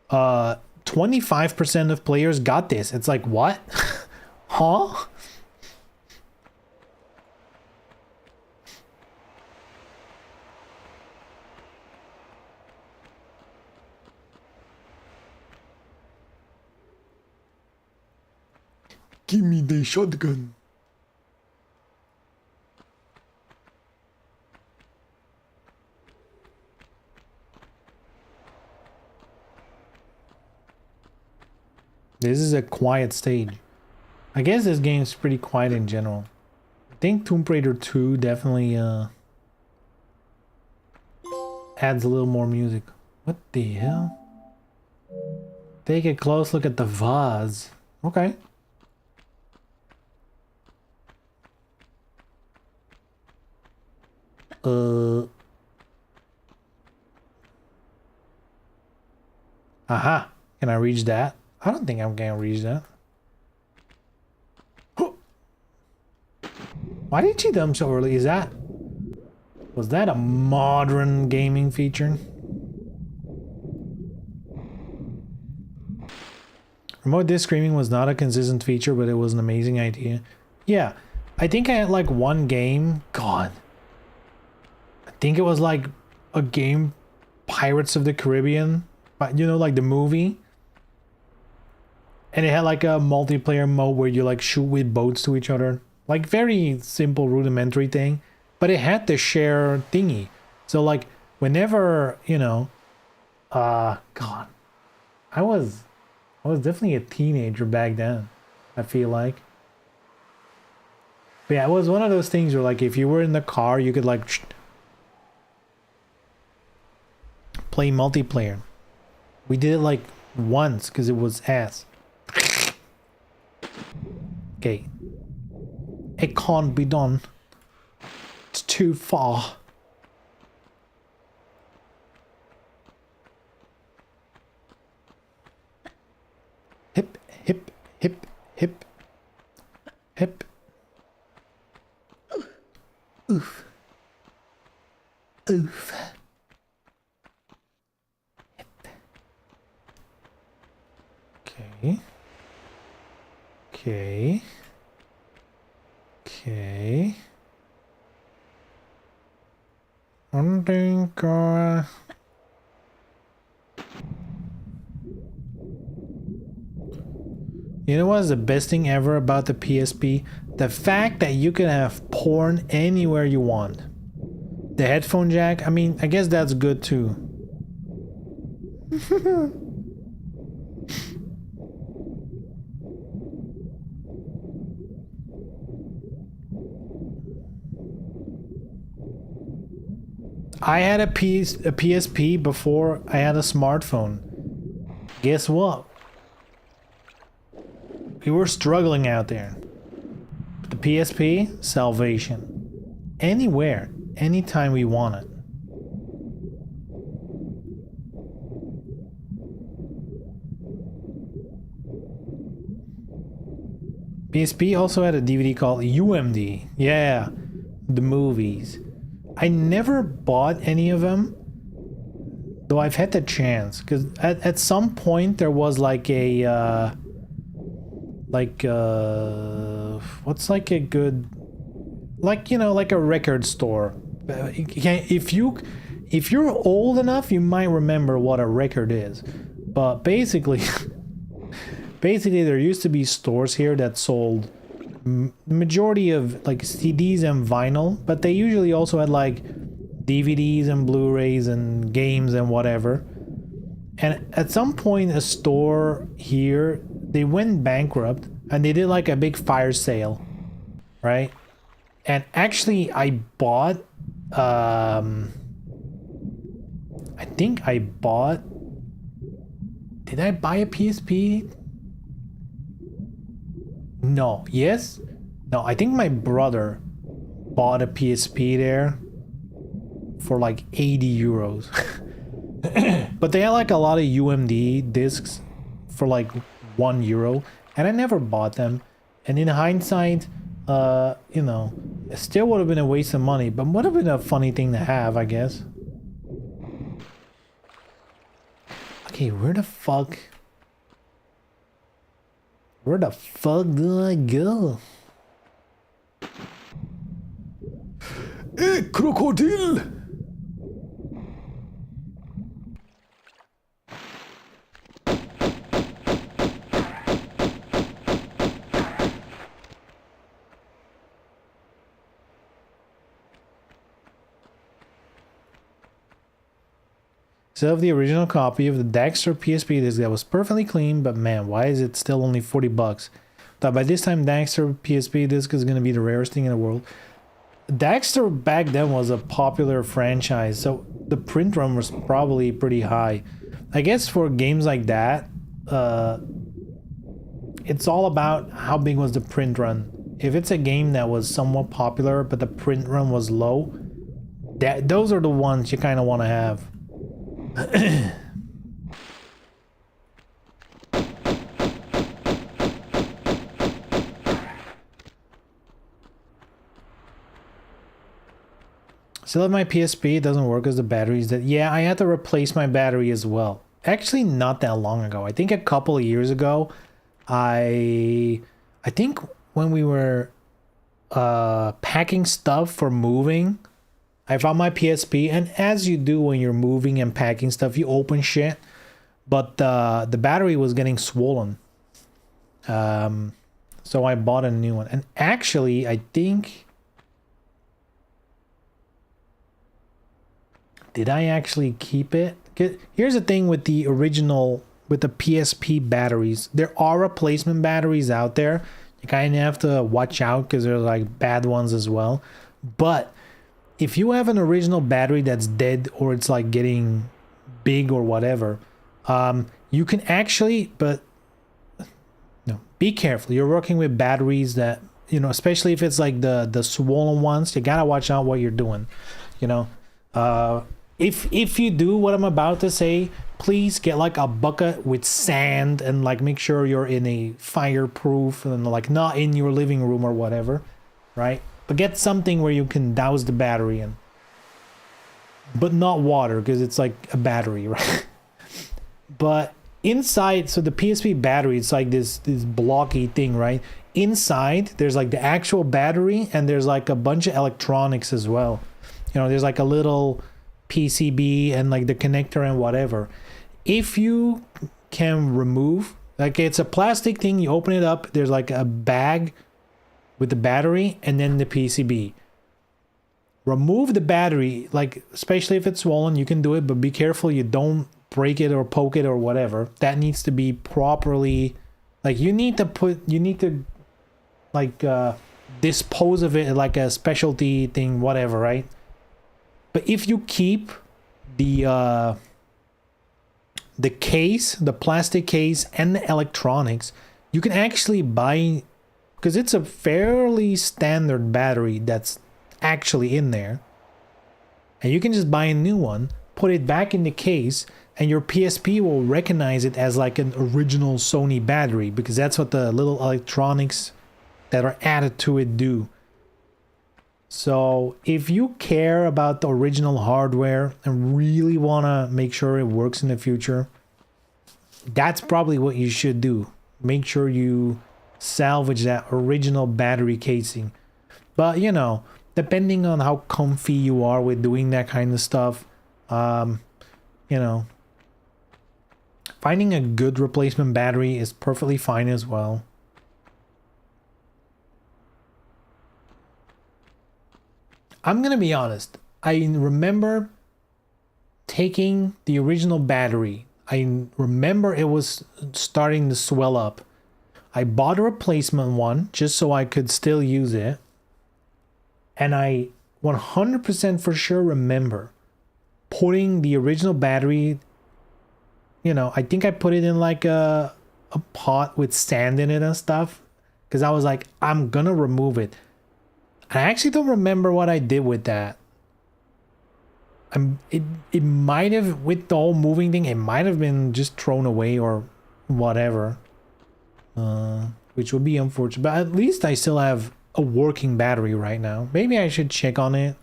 25% of players got this. It's like, what? Huh? Give me the shotgun. This is a quiet stage. I guess this game is pretty quiet in general. I think Tomb Raider 2 definitely adds a little more music. What the hell? Take a close look at the vase. Okay. Aha. Can I reach that? I don't think I'm gonna reach that. Why did she dump so early? Was that a modern gaming feature? Remote disc streaming was not a consistent feature, but it was an amazing idea. Yeah, I think I had like one game. God. I think it was like a game, Pirates of the Caribbean, but you know, like the movie. And it had like a multiplayer mode where you like shoot with boats to each other. Like very simple rudimentary thing. But it had the share thingy. So like whenever, you know, God. I was definitely a teenager back then, I feel like. But yeah, it was one of those things where like if you were in the car, you could like play multiplayer. We did it like once because it was ass. Okay. It can't be done. It's too far. Hip, hip, hip, hip, hip. Oof. Oof. Hip. Okay. Okay. Okay. I think, you know what's the best thing ever about the PSP? The fact that you can have porn anywhere you want. The headphone jack, I mean, I guess that's good too. I had a PSP before I had a smartphone. Guess what? We were struggling out there. The PSP, salvation. Anywhere, anytime we want it. PSP also had a DVD called UMD. Yeah, the movies. I never bought any of them, though I've had the chance, because at some point there was like a what's like a good, like, you know, like a record store. If you're old enough, you might remember what a record is, but basically there used to be stores here that sold the majority of like CDs and vinyl, but they usually also had like DVDs and Blu-rays and games and whatever. And at some point, a store here, they went bankrupt and they did like a big fire sale, right? And actually, I bought, I think I bought, did I buy a PSP? No, yes? No, I think my brother bought a PSP there for like 80 euros. But they had like a lot of UMD discs for like €1, and I never bought them. And in hindsight, you know, it still would have been a waste of money, but would have been a funny thing to have, I guess. Okay, where the fuck do I go? Crocodile! So of the original copy of the Daxter PSP disc that was perfectly clean, but man, why is it still only 40 bucks? Thought by this time Daxter PSP disc is going to be the rarest thing in the world. Daxter back then was a popular franchise, so the print run was probably pretty high. I guess for games like that, it's all about how big was the print run. If it's a game that was somewhat popular, but the print run was low, those are the ones you kind of want to have. Still have my PSP, it doesn't work because the battery's dead. Yeah, I had to replace my battery as well. Actually, not that long ago. I think a couple of years ago, I think when we were packing stuff for moving, I found my PSP, and as you do when you're moving and packing stuff, you open shit, but the battery was getting swollen. So I bought a new one. And actually, I think... Did I actually keep it? Here's the thing with the original, with the PSP batteries. There are replacement batteries out there. You kind of have to watch out because there's like bad ones as well. But if you have an original battery that's dead or it's like getting big or whatever, you can actually, but no, be careful. You're working with batteries that, you know, especially if it's like the swollen ones, you gotta watch out what you're doing, you know. If you do what I'm about to say, please get like a bucket with sand and like make sure you're in a fireproof and like not in your living room or whatever, right? But get something where you can douse the battery in. But not water, because it's like a battery, right? But inside, so the PSP battery, it's like this blocky thing, right? Inside, there's like the actual battery, and there's like a bunch of electronics as well. You know, there's like a little PCB and like the connector and whatever. If you can remove, like it's a plastic thing, you open it up, there's like a bag with the battery and then the PCB. Remove the battery, like especially if it's swollen, you can do it, but be careful you don't break it or poke it or whatever. That needs to be properly, like you need to like dispose of it like a specialty thing, whatever, right? But if you keep the case, the plastic case, and the electronics, you can actually buy, because it's a fairly standard battery that's actually in there, and you can just buy a new one, put it back in the case, and your PSP will recognize it as like an original Sony battery, because that's what the little electronics that are added to it do. So if you care about the original hardware and really want to make sure it works in the future, that's probably what you should do. Make sure you salvage that original battery casing. But you know, depending on how comfy you are with doing that kind of stuff, you know, finding a good replacement battery is perfectly fine as well. I'm gonna be honest, I remember taking the original battery, I remember it was starting to swell up. I bought a replacement one just so I could still use it. And I 100% for sure remember putting the original battery, you know, I think I put it in like a pot with sand in it and stuff. Because I was like, I'm gonna remove it. I actually don't remember what I did with that. It might have, with the whole moving thing, it might have been just thrown away or whatever. Which would be unfortunate. But at least I still have a working battery right now. Maybe I should check on it.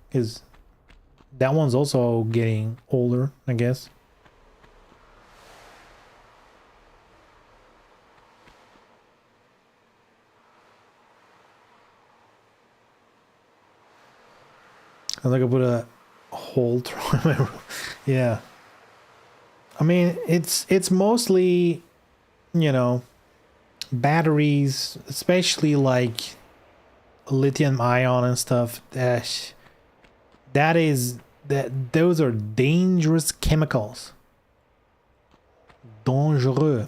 Because that one's also getting older, I guess. I think I put a hole through my roof. Yeah. I mean, it's mostly, you know, batteries, especially like lithium ion and stuff. Those are dangerous chemicals. Dangereux.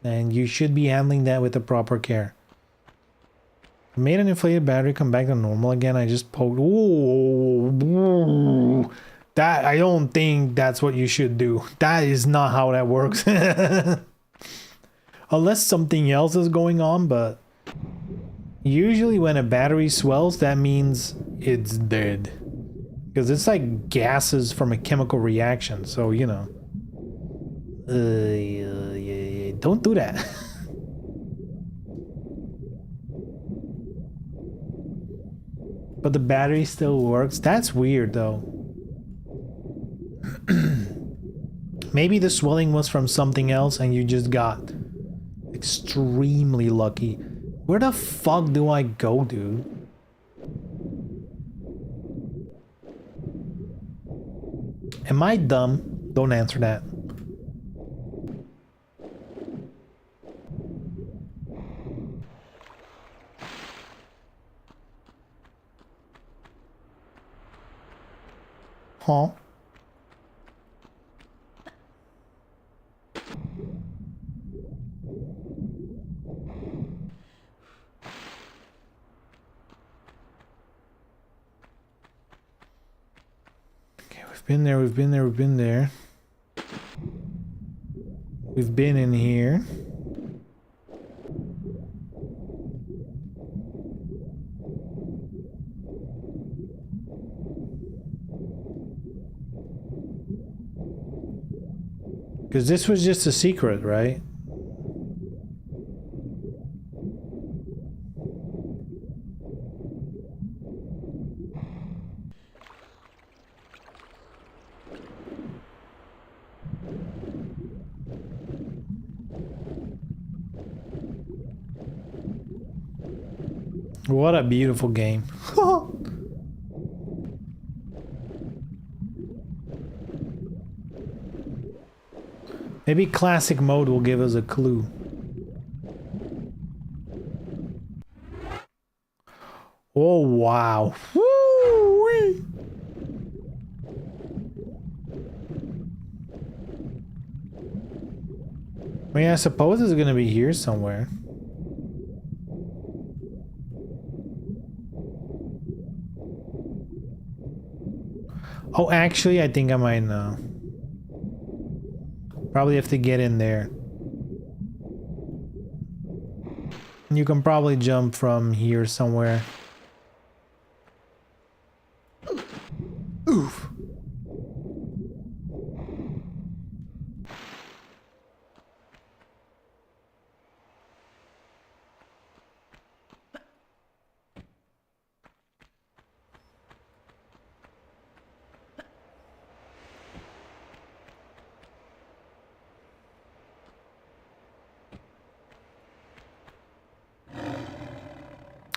And you should be handling that with the proper care. Made an inflated battery come back to normal again. I just poked. Ooh, that I don't think that's what you should do. That is not how that works. Unless something else is going on, but usually when a battery swells, that means it's dead. Because it's like gases from a chemical reaction. So, you know. Don't do that. But the battery still works. That's weird though. Maybe the swelling was from something else and you just got extremely lucky. Where the fuck do I go, dude? Am I dumb? Don't answer that. Huh? Okay, we've been there, we've been there, we've been there. We've been in here. Because this was just a secret, right? What a beautiful game. Maybe classic mode will give us a clue. Oh, wow. Woo-wee. I mean, I suppose it's gonna be here somewhere. Oh, actually, I think I might know. Probably have to get in there. You can probably jump from here somewhere. Oof.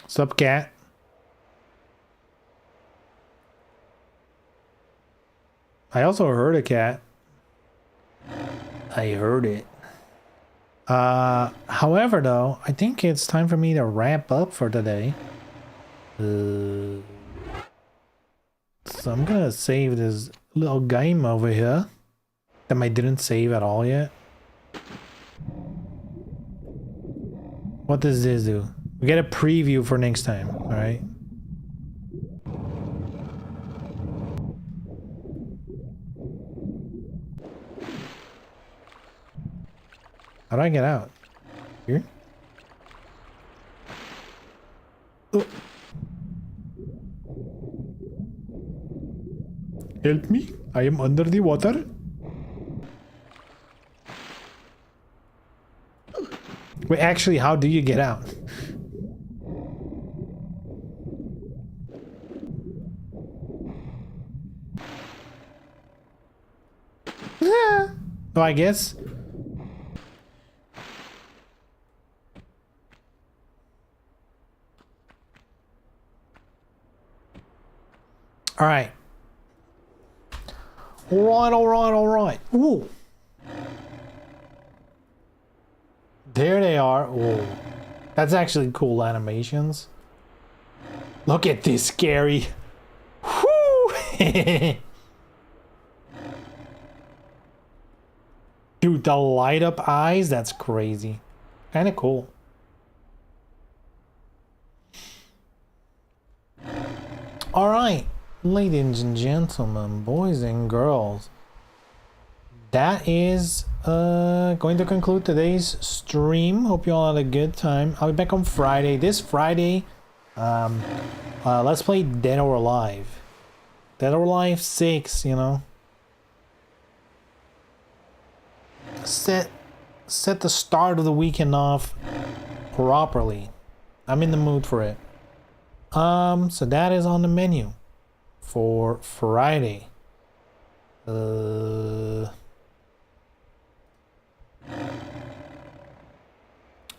Sup, cat? I also heard a cat. I heard it. However, though, I think it's time for me to wrap up for today. So I'm gonna save this little game over here. That I didn't save at all yet. What does this do? We get a preview for next time, alright? How do I get out? Here? Oh. Help me! I am under the water. Wait, actually, how do you get out? Yeah. Oh, I guess. All right. All right. Ooh. There they are. Ooh. That's actually cool animations. Look at this, scary. Whoo! Dude, the light up eyes, that's crazy. Kind of cool. All right, ladies and gentlemen, boys and girls. That is going to conclude today's stream. Hope you all had a good time. I'll be back on Friday. This Friday, let's play Dead or Alive. Dead or Alive 6, you know. Set the start of the weekend off properly. I'm in the mood for it. So that is on the menu for Friday.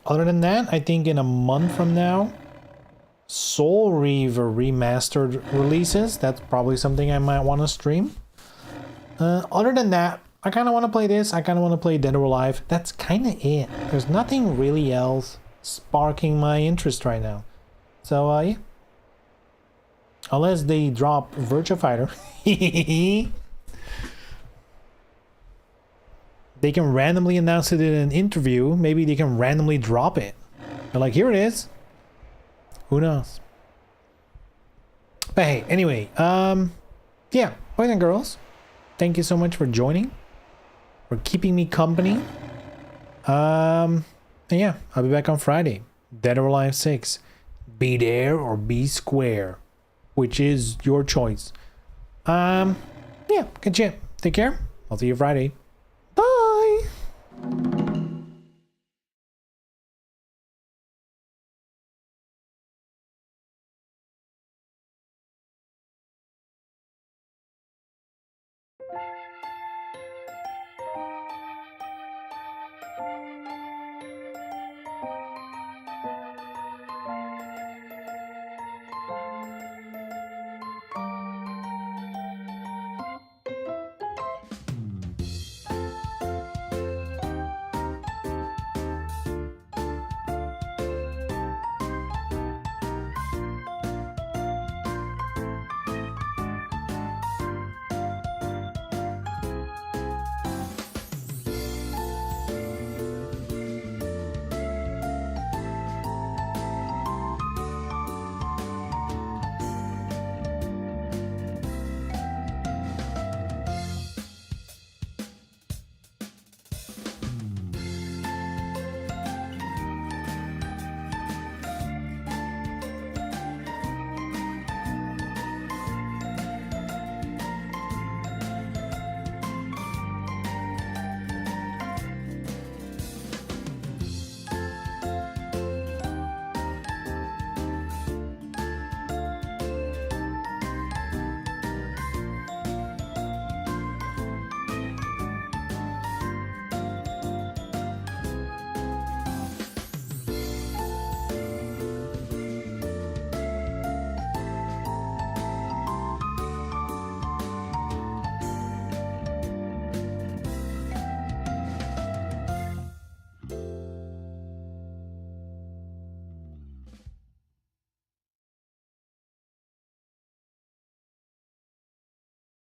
Other than that, I think in a month from now, Soul Reaver Remastered releases. That's probably something I might want to stream. Other than that, I kind of want to play this. I kind of want to play Dead or Alive. That's kind of it. There's nothing really else sparking my interest right now. So, yeah. Unless they drop Virtua Fighter. They can randomly announce it in an interview. Maybe they can randomly drop it. They're like, here it is. Who knows? But hey, anyway, yeah, boys and girls, thank you so much for joining, for keeping me company. And yeah, I'll be back on Friday. Dead or Alive 6. Be there or be square, which is your choice. Yeah, good shit. Take care. I'll see you Friday. Bye.